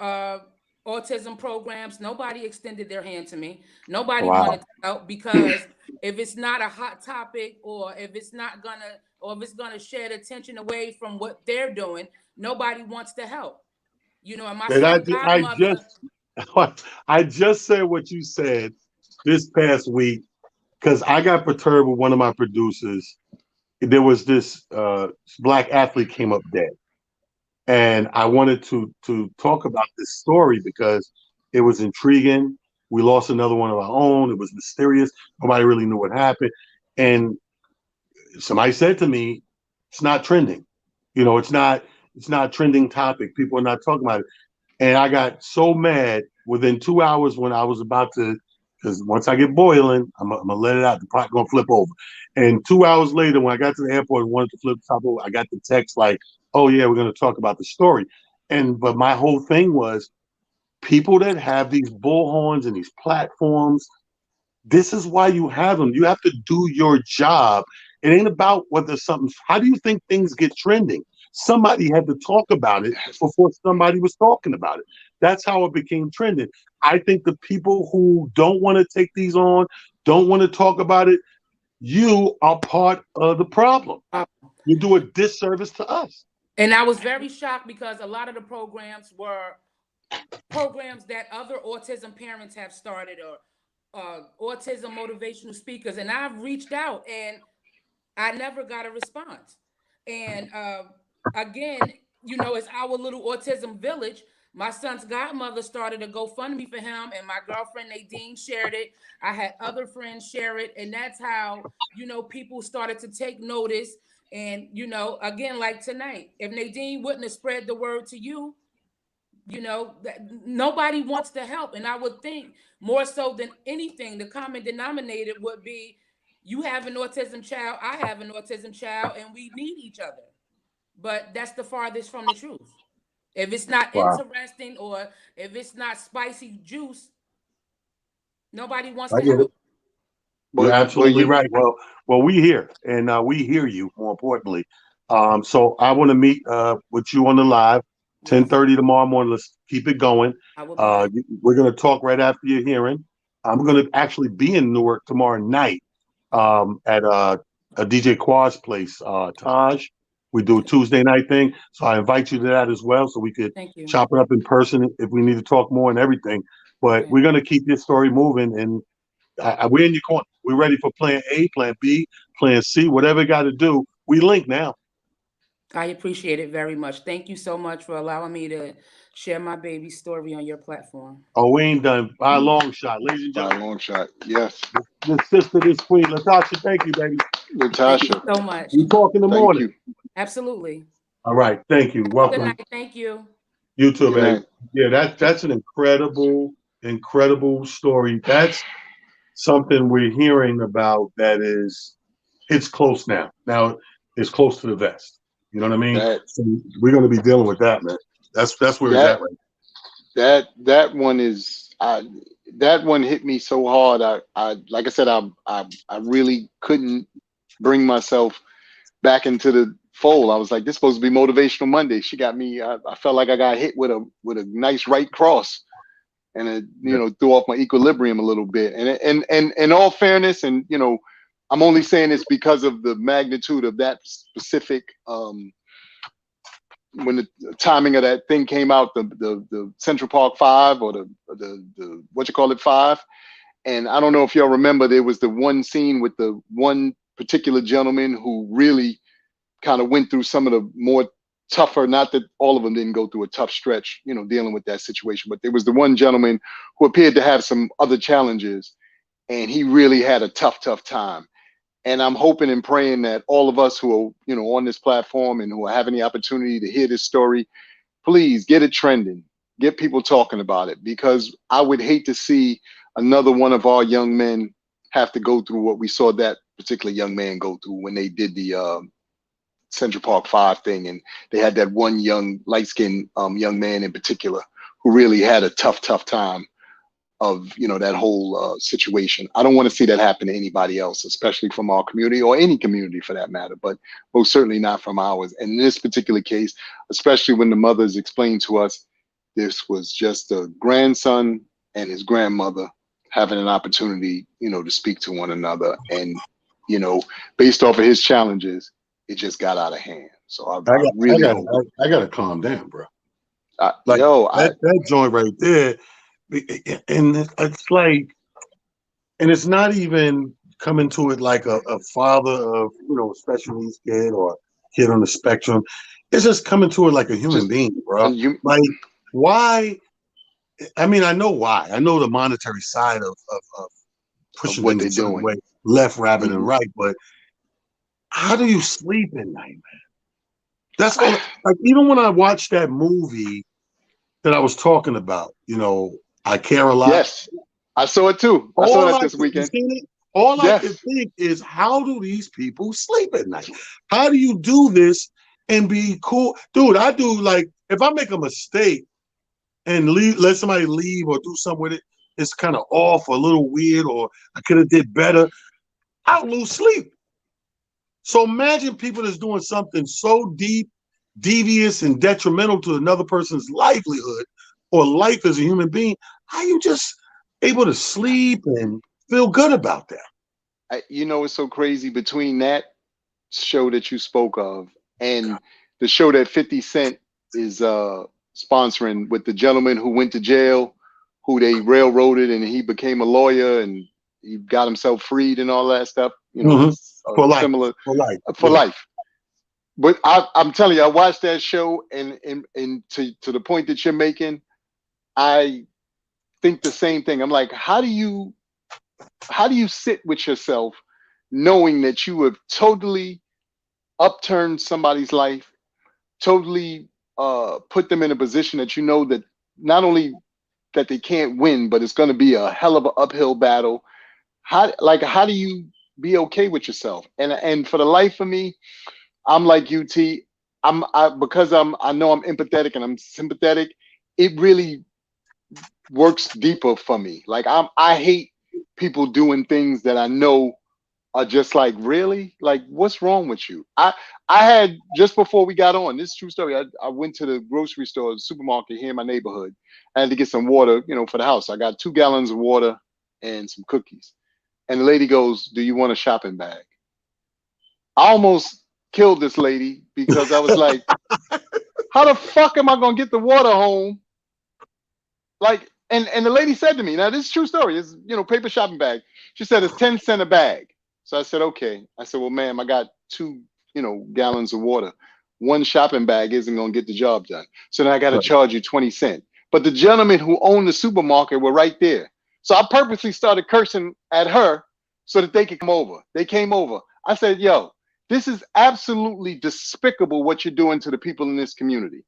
autism programs. Nobody extended their hand to me. Nobody Wow. wanted to help because if it's not a hot topic, or if it's not gonna shed attention away from what they're doing, nobody wants to help. You know, and my And son's I godmother. just I just said what you said this past week because I got perturbed with one of my producers. There was this black athlete came up dead, and I wanted to talk about this story because it was intriguing. We lost another one of our own. It was mysterious. Nobody really knew what happened, and somebody said to me, "It's not trending. You know, it's not a trending topic. People are not talking about it." And I got so mad within 2 hours when I was about to, because once I get boiling, I'm gonna let it out. The pot gonna flip over. And 2 hours later, when I got to the airport and wanted to flip the top over, I got the text like, "Oh yeah, we're gonna talk about the story." But my whole thing was people that have these bullhorns and these platforms. This is why you have them. You have to do your job. It ain't about whether something's. How do you think things get trending? Somebody had to talk about it before somebody was talking about it. That's how it became trending. I think the people who don't want to take these on, don't want to talk about it, you are part of the problem. You do a disservice to us. And I was very shocked because a lot of the programs were programs that other autism parents have started, or autism motivational speakers. And I've reached out and I never got a response. And again, you know, it's our little autism village. My son's godmother started a GoFundMe for him, and my girlfriend Nadine shared it. I had other friends share it, and that's how, you know, people started to take notice. And, you know, again, like tonight, if Nadine wouldn't have spread the word to you, you know, that nobody wants to help. And I would think more so than anything, the common denominator would be you have an autism child, I have an autism child, and we need each other. But that's the farthest from the truth. If it's not Wow. interesting or if it's not spicy juice, nobody wants I to get it. help. You're but absolutely you, right. Well, we here and we hear you. More importantly, so I want to meet with you on the live, Yes, 10:30 tomorrow morning. Let's keep it going. I will be there. We're gonna talk right after your hearing. I'm gonna actually be in Newark tomorrow night at a DJ Quad's place, Taj. We do a Tuesday night thing, so I invite you to that as well, so we could Thank you. chop it up in person if we need to talk more and everything. But Okay. we're gonna keep this story moving, and we're in your corner. We're ready for plan A, plan B, plan C, whatever got to do. We link now. I appreciate it very much. Thank you so much for allowing me to share my baby story on your platform. Oh, we ain't done by a long shot. Ladies and by a gentlemen, long shot. Yes. this sister, this queen, Latasha, thank you, baby. Thank you Natasha, so much. We talk in the thank morning. you. Absolutely. All right. Thank you. Good Welcome. night. Thank you. You too, Good baby. night. Yeah, that's an incredible story. That's something we're hearing about that is it's close now. Now it's close to the vest. You know what I mean? That So we're gonna be dealing with that, man. That's where it's that at right that one is that one hit me so hard. I like I said, I really couldn't bring myself back into the fold. I was like, this is supposed to be motivational Monday. She got me. I felt like I got hit with a nice right cross, and it threw off my equilibrium a little bit. And in all fairness, and I'm only saying this because of the magnitude of that specific. When the timing of that thing came out, the Central Park Five or the what you call it Five, and I don't know if y'all remember, there was the one scene with the one particular gentleman who really kind of went through some of the more tougher, not that all of them didn't go through a tough stretch, dealing with that situation, but there was the one gentleman who appeared to have some other challenges, and he really had a tough time. And I'm hoping and praying that all of us who are, on this platform and who are having the opportunity to hear this story, please get it trending, get people talking about it, because I would hate to see another one of our young men have to go through what we saw that particular young man go through when they did the Central Park Five thing, and they had that one young light-skinned young man in particular who really had a tough time of that whole situation. I don't want to see that happen to anybody else, especially from our community or any community for that matter, but most certainly not from ours. And in this particular case, especially when the mothers explained to us this was just a grandson and his grandmother having an opportunity, to speak to one another, and based off of his challenges, it just got out of hand. So I really hope. I gotta calm down, bro. Like Yo, that joint right there, and it's like, and it's not even coming to it like a father of special needs kid or kid on the spectrum. It's just coming to it like a human just being, bro. you Like, why? I mean, I know why. I know the monetary side of of pushing what things they're a certain doing. way, left, rabbit, and Mhm. right. But how do you sleep at night, man? That's all. Like, even when I watched that movie that I was talking about, I Care a Lot. Yes, I saw it too. I saw All that I this could, you weekend. seen it? All I could Yes, think is, how do these people sleep at night? How do you do this and be cool, dude? I do, like, if I make a mistake and let somebody leave or do something with it, it's kind of off or a little weird, or I could have did better. I'll lose sleep. So imagine people that's doing something so deep, devious, and detrimental to another person's livelihood or life as a human being. How you just able to sleep and feel good about that? it's so crazy between that show that you spoke of and the show that 50 Cent is sponsoring with the gentleman who went to jail, who they railroaded, and he became a lawyer and he got himself freed and all that stuff. Mm-hmm. It's For life. similar For life. for Yeah. life. But I'm telling you, I watched that show, and to the point that you're making, I think the same thing. I'm like, how do you sit with yourself knowing that you have totally upturned somebody's life, totally put them in a position that you know that not only that they can't win, but it's going to be a hell of an uphill battle. How do you be okay with yourself? And for the life of me, I'm like UT. Because I know I'm empathetic and I'm sympathetic. It really works deeper for me. Like I hate people doing things that I know are just like, really, like, what's wrong with you? I had, just before we got on, this is a true story. I went to the grocery store, the supermarket here in my neighborhood. I had to get some water, for the house. I got 2 gallons of water and some cookies. And the lady goes, "Do you want a shopping bag?" I almost killed this lady because I was like, how the fuck am I gonna get the water home? Like, and the lady said to me, now this is a true story, it's paper shopping bag. She said it's 10 cents a bag. So I said, okay. I said, well, ma'am, I got 2 gallons of water. One shopping bag isn't gonna get the job done. So then I gotta Right. charge you 20 cents. But the gentlemen who owned the supermarket were right there. So I purposely started cursing at her so that they could come over. They came over. I said, yo, this is absolutely despicable what you're doing to the people in this community.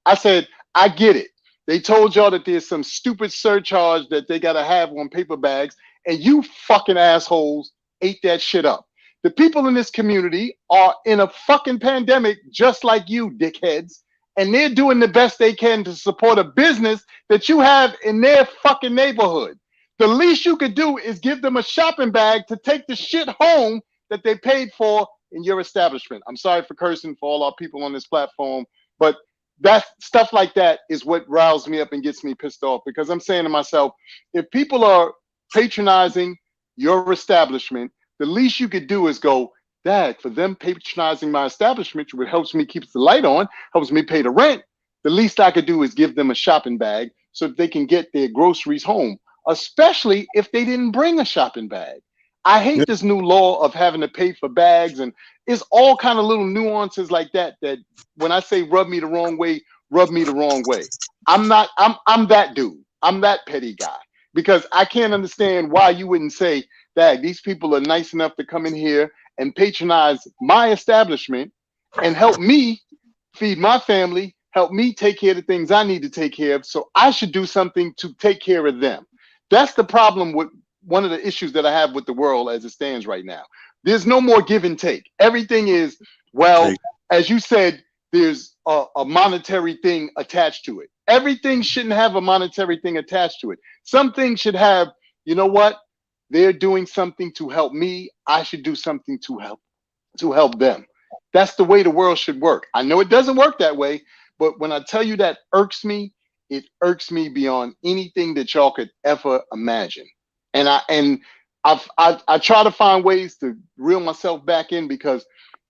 I said, I get it. They told y'all that there's some stupid surcharge that they got to have on paper bags, and you fucking assholes ate that shit up. The people in this community are in a fucking pandemic just like you, dickheads, and they're doing the best they can to support a business that you have in their fucking neighborhood. The least you could do is give them a shopping bag to take the shit home that they paid for in your establishment. I'm sorry for cursing for all our people on this platform, but that stuff like that is what riles me up and gets me pissed off, because I'm saying to myself, if people are patronizing your establishment, the least you could do is go, Dad, for them patronizing my establishment, which helps me keep the light on, helps me pay the rent, the least I could do is give them a shopping bag so that they can get their groceries home, especially if they didn't bring a shopping bag. I hate this new law of having to pay for bags, and it's all kind of little nuances like that when I say rub me the wrong way, rub me the wrong way. I'm that dude. I'm that petty guy, because I can't understand why you wouldn't say, Dag, these people are nice enough to come in here and patronize my establishment and help me feed my family, help me take care of the things I need to take care of. So I should do something to take care of them. That's the problem with one of the issues that I have with the world as it stands right now. There's no more give and take. Everything is, well, as you said, there's a monetary thing attached to it. Everything shouldn't have a monetary thing attached to it. Some things should have, you know what? They're doing something to help me. I should do something to help them. That's the way the world should work. I know it doesn't work that way, but when I tell you that irks me, it irks me beyond anything that y'all could ever imagine. And I try to find ways to reel myself back in, because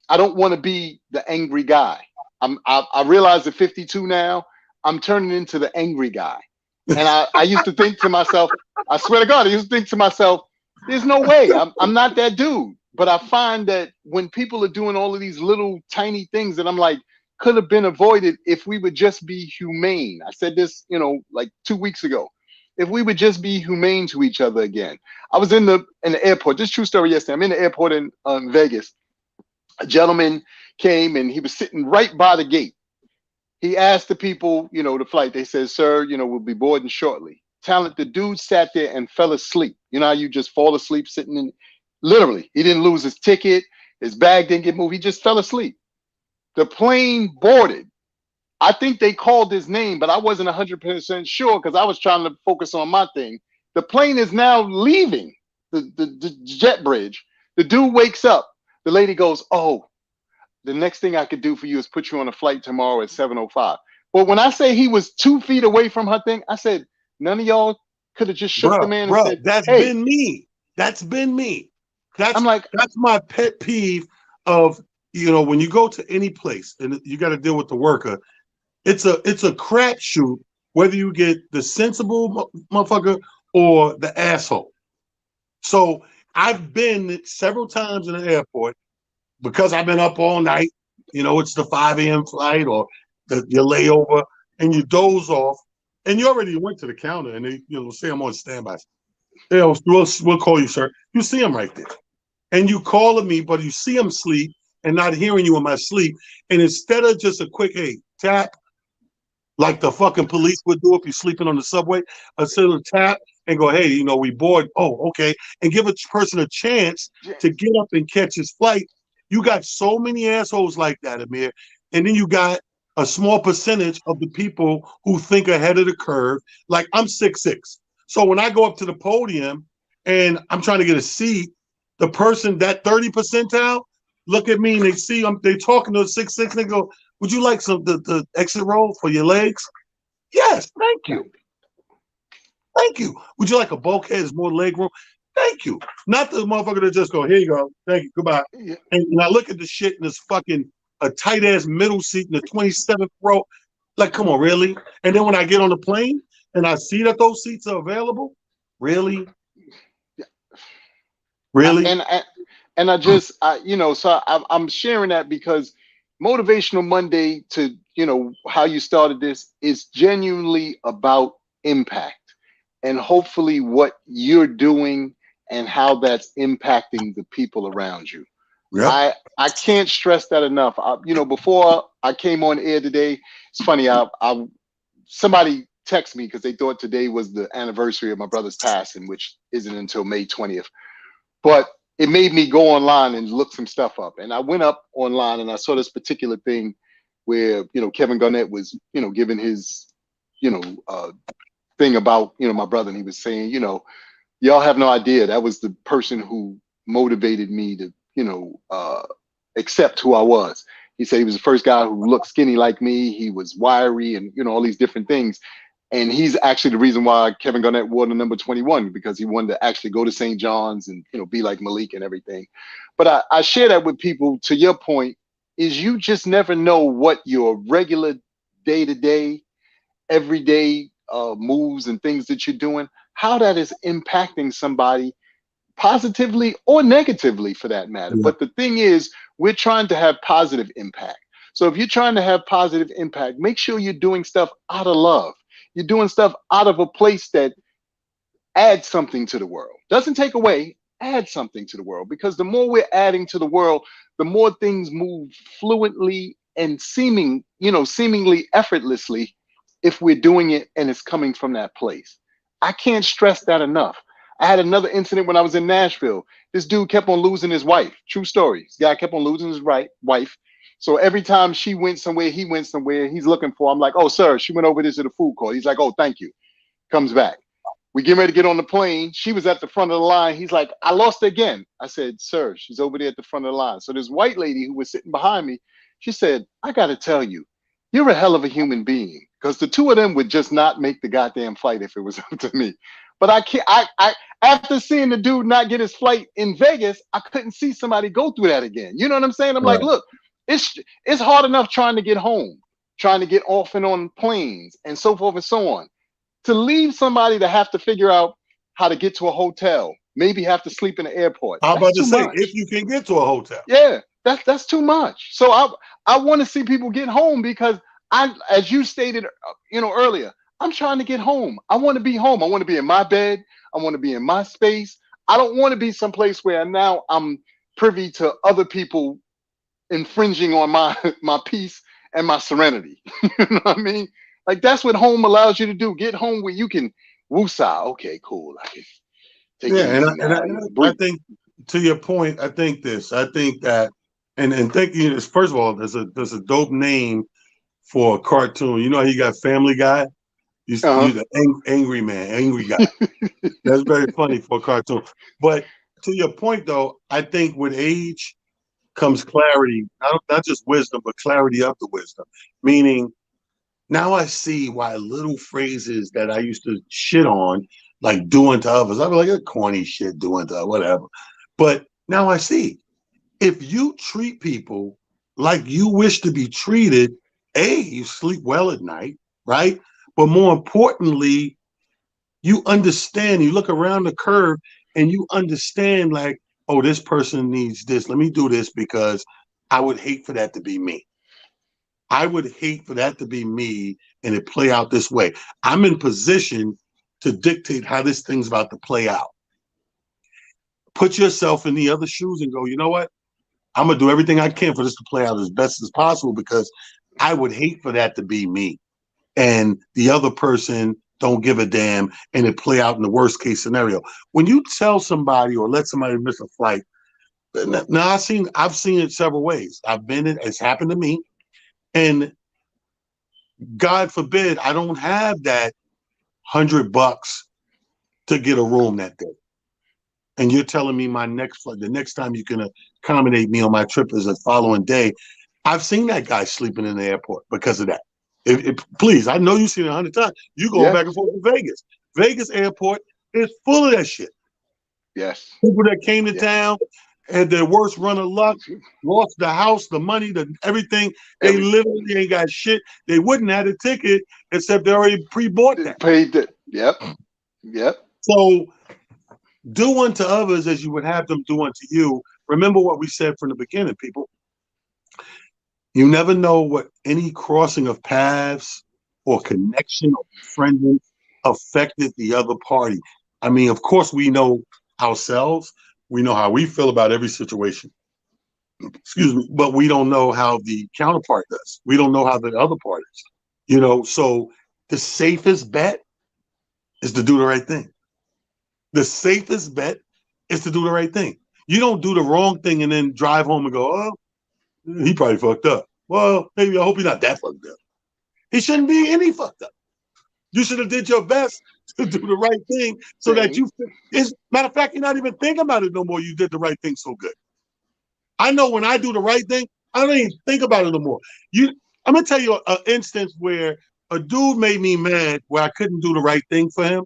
I don't want to be the angry guy. I realize at 52 now, I'm turning into the angry guy. And I used to think to myself, I swear to God, I used to think to myself, there's no way. I'm not that dude. But I find that when people are doing all of these little tiny things that I'm like, could have been avoided if we would just be humane. I said this, like 2 weeks ago. If we would just be humane to each other again. I was in the airport. This is a true story yesterday. I'm in the airport in Vegas. A gentleman came and he was sitting right by the gate. He asked the people, the flight. They said, "Sir, we'll be boarding shortly." Talent, the dude sat there and fell asleep. You know how you just fall asleep sitting in, literally, he didn't lose his ticket. His bag didn't get moved. He just fell asleep. The plane boarded. I think they called his name, but I wasn't 100% sure because I was trying to focus on my thing. The plane is now leaving the jet bridge. The dude wakes up. The lady goes, "Oh, the next thing I could do for you is put you on a flight tomorrow at 7:05. But when I say he was 2 feet away from her thing, I said, none of y'all could have just shook the man and said, that's "Hey." been me. That's been me. I'm like, that's my pet peeve of, when you go to any place and you got to deal with the worker, it's a crapshoot whether you get the sensible motherfucker or the asshole. So I've been several times in the airport because I've been up all night. It's the 5 a.m. flight or your layover, and you doze off, and you already went to the counter, and they, say I'm on standby. We'll call you, sir. You see him right there, and you calling me, but you see him sleep and not hearing you in my sleep. And instead of just a quick, hey, tap, like the fucking police would do if you're sleeping on the subway, instead of tap and go, hey, we bored. Oh, okay, and give a person a chance to get up and catch his flight. You got so many assholes like that, Amir. And then you got a small percentage of the people who think ahead of the curve. Like, I'm 6'6". So when I go up to the podium and I'm trying to get a seat, the person, that 30 percentile, look at me and they see they talking to a 6'6", and they go, "Would you like the exit row for your legs?" "Yes, thank you. Thank you." "Would you like a bulkhead? There's more leg room." "Thank you." Not the motherfucker that just go, "Here you go. Thank you. Goodbye." Yeah. And I look at the shit and it's fucking a tight ass middle seat in the 27th row. Like, come on, really? And then when I get on the plane and I see that those seats are available, really? Really? And I just, so I'm sharing that because Motivational Monday, to, how you started this, is genuinely about impact and hopefully what you're doing and how that's impacting the people around you. Yep. I can't stress that enough. Before I came on air today, it's funny. Somebody texted me because they thought today was the anniversary of my brother's passing, which isn't until May 20th. But it made me go online and look some stuff up. And I went up online and I saw this particular thing where, Kevin Garnett was, giving his, thing about, my brother. And he was saying, y'all have no idea. That was the person who motivated me to, accept who I was. He said he was the first guy who looked skinny like me. He was wiry and, all these different things. And he's actually the reason why Kevin Garnett wore the number 21, because he wanted to actually go to St. John's and, be like Malik and everything. But I share that with people. To your point, is you just never know what your regular day-to-day, everyday moves and things that you're doing, how that is impacting somebody positively or negatively for that matter. Yeah. But the thing is, we're trying to have positive impact. So if you're trying to have positive impact, make sure you're doing stuff out of love. You're doing stuff out of a place that adds something to the world. Doesn't take away, add something to the world. Because the more we're adding to the world, the more things move fluently and seemingly effortlessly if we're doing it and it's coming from that place. I can't stress that enough. I had another incident when I was in Nashville. This dude kept on losing his wife. True story. This guy kept on losing his wife. So every time she went somewhere, he went somewhere, he's looking for, I'm like, "Oh, sir, she went over this to the food court." He's like, "Oh, thank you." Comes back. We get ready to get on the plane. She was at the front of the line. He's like, "I lost her again." I said, "Sir, she's over there at the front of the line." So this white lady who was sitting behind me, she said, "I got to tell you, you're a hell of a human being." Because the two of them would just not make the goddamn flight if it was up to me. But I can't, I after seeing the dude not get his flight in Vegas, I couldn't see somebody go through that again. You know what I'm saying? I'm like, look, it's hard enough trying to get home. trying to get off and on planes and so forth and so on. To leave somebody to have to figure out how to get to a hotel, maybe have to sleep in the airport. I'm about to say, much. if you can get to a hotel. Yeah, that's too much. So I want to see people get home because as you stated, earlier, I'm trying to get home. I want to be home. I want to be in my bed. I want to be in my space. I don't want to be someplace where now I'm privy to other people infringing on my peace and my serenity. You know what I mean? Like that's what home allows you to do. Get home where you can woosah. Okay, cool. I can take it easy now. I think to your point, I think that, and thinking is, first of all, there's a dope name for a cartoon. You know how you got Family Guy? You the angry man, angry guy. That's very funny for a cartoon. But to your point, though, I think with age comes clarity, not just wisdom, but clarity of the wisdom. Meaning, now I see why little phrases that I used to shit on, like doing to others, I'd be like, corny shit, doing to whatever. But now I see, if you treat people like you wish to be treated, you sleep well at night, right? But more importantly, you understand, you look around the curve and you understand like, oh, this person needs this. Let me do this because I would hate for that to be me. I would hate for that to be me and it play out this way. I'm in position to dictate how this thing's about to play out. Put yourself in the other shoes and go, you know what? I'm going to do everything I can for this to play out as best as possible because I would hate for that to be me. And the other person don't give a damn and it play out in the worst case scenario. When you tell somebody or let somebody miss a flight, now I've seen it several ways. It's happened to me. And God forbid, I don't have that $100 to get a room that day. And you're telling me my next flight, the next time you can accommodate me on my trip is the following day. I've seen that guy sleeping in the airport because of that. Please, I know you've seen it 100 times. You go back and forth to Vegas. Vegas airport is full of that shit. Yes. People that came to town had their worst run of luck, lost the house, the money, everything. They literally ain't got shit. They wouldn't have a ticket except they already pre-bought that. Paid it. Yep. So do unto others as you would have them do unto you. Remember what we said from the beginning, people. You never know what any crossing of paths or connection or befriending affected the other party. I mean, of course, we know ourselves. We know how we feel about every situation. Excuse me. But we don't know how the counterpart does. We don't know how the other part is. So the safest bet is to do the right thing. The safest bet is to do the right thing. You don't do the wrong thing and then drive home and go, oh, he probably fucked up. Well, maybe I hope he's not that fucked up. He shouldn't be any fucked up. You should have did your best to do the right thing so that matter of fact, you're not even thinking about it no more. You did the right thing so good. I know when I do the right thing, I don't even think about it no more. I'm going to tell you an instance where a dude made me mad where I couldn't do the right thing for him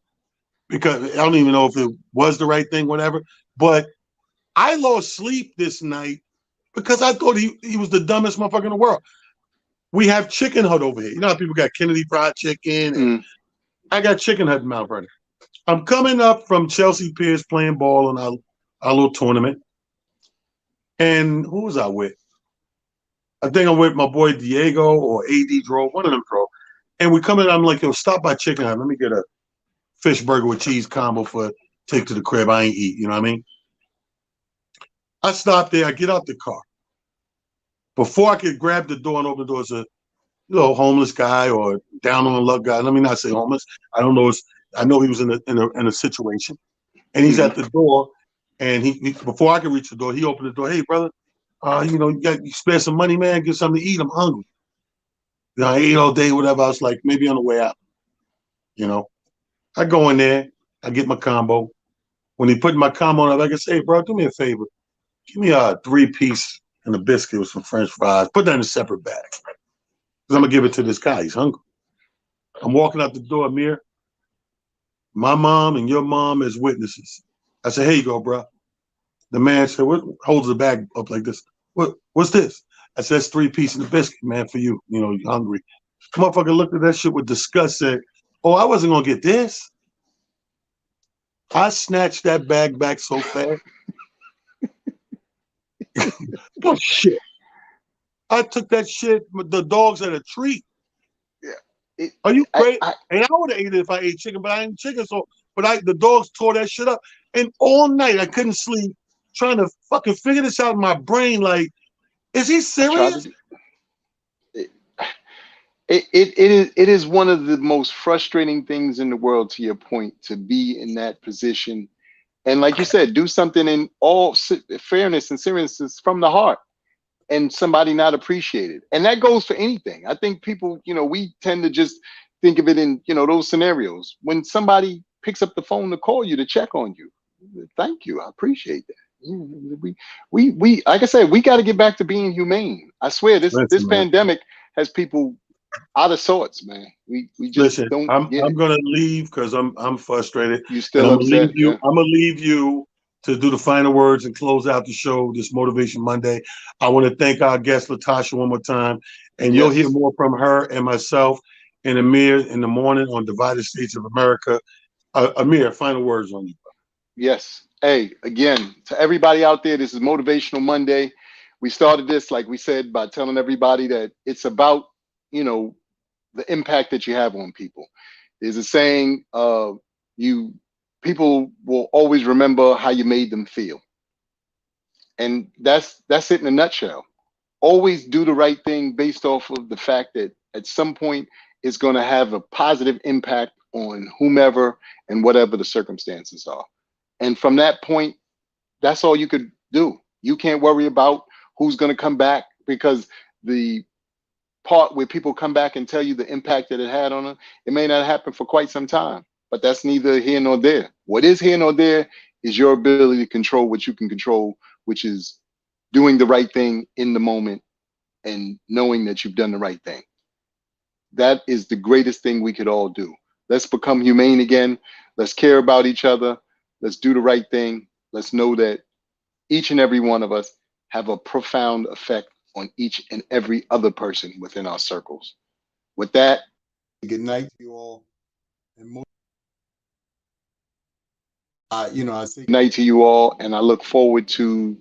because I don't even know if it was the right thing, whatever. But I lost sleep this night because I thought he was the dumbest motherfucker in the world. We have Chicken Hut over here. You know how people got Kennedy Fried Chicken? And I got Chicken Hut in Mount Vernon. I'm coming up from Chelsea Piers playing ball in our little tournament. And who was I with? I think I'm with my boy Diego or AD drove, one of them drove. And we come in, I'm like, yo, stop by Chicken Hut. Let me get a fish burger with cheese combo for take to the crib. I ain't eat, you know what I mean? I stop there, I get out the car. Before I could grab the door and open the door, it's a homeless guy or down on the luck guy. Let me not say homeless. I don't know. I know he was in a situation, and he's at the door. And he before I could reach the door, he opened the door. Hey, brother, you spare some money, man. Get something to eat. I'm hungry. I ate all day, whatever. I was like, maybe on the way out. I go in there. I get my combo. When he put my combo on, I can say, hey, bro, do me a favor. Give me a 3-piece and a biscuit with some French fries. Put that in a separate bag. Because I'm going to give it to this guy. He's hungry. I'm walking out the door, Amir. My mom and your mom as witnesses. I said, here you go, bro. The man said, what holds the bag up like this? What's this? I said, it's 3 pieces of biscuit, man, for you. You're hungry. Motherfucker looked at that shit with disgust, said, "Oh, I wasn't gonna get this." I snatched that bag back so fast. Oh shit! I took that shit. The dogs had a treat. Yeah. Are you crazy? I And I would have ate it if I ate chicken, but I ain't chicken. So, the dogs tore that shit up. And all night I couldn't sleep, trying to fucking figure this out in my brain. Like, is he tried serious? to. It is one of the most frustrating things in the world, to your point, to be in that position. And like you said, do something in all fairness and seriousness from the heart, and somebody not appreciate it. And that goes for anything. I think people, we tend to just think of it in, those scenarios. When somebody picks up the phone to call you to check on you, thank you. I appreciate that. We like I said, we got to get back to being humane. I swear, this Listen, man. pandemic has people out of sorts, man. We just Listen, don't get I'm it. gonna leave because I'm frustrated. You And still upset? Yeah. I'm gonna leave you to do the final words and close out the show this Motivation Monday. I want to thank our guest Latasha one more time, and you'll hear Yes. more from her and myself and Amir in the morning on Divided States of America. Amir, final words on you. Yes. Hey, again, to everybody out there, this is Motivational Monday. We started this, like we said, by telling everybody that it's about, the impact that you have on people. There's a saying, people will always remember how you made them feel. And that's it in a nutshell. Always do the right thing based off of the fact that at some point it's going to have a positive impact on whomever and whatever the circumstances are. And from that point, that's all you could do. You can't worry about who's going to come back, because the part where people come back and tell you the impact that it had on them, it may not happen for quite some time, but that's neither here nor there. What is here nor there is your ability to control what you can control, which is doing the right thing in the moment and knowing that you've done the right thing. That is the greatest thing we could all do. Let's become humane again. Let's care about each other. Let's do the right thing. Let's know that each and every one of us have a profound effect on each and every other person within our circles. With that, good night to you all. And I say good night to you all, and I look forward to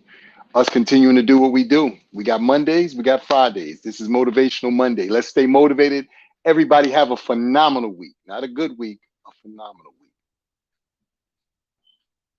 us continuing to do what we do. We got Mondays, we got Fridays. This is Motivational Monday. Let's stay motivated. Everybody have a phenomenal week. Not a good week, a phenomenal week.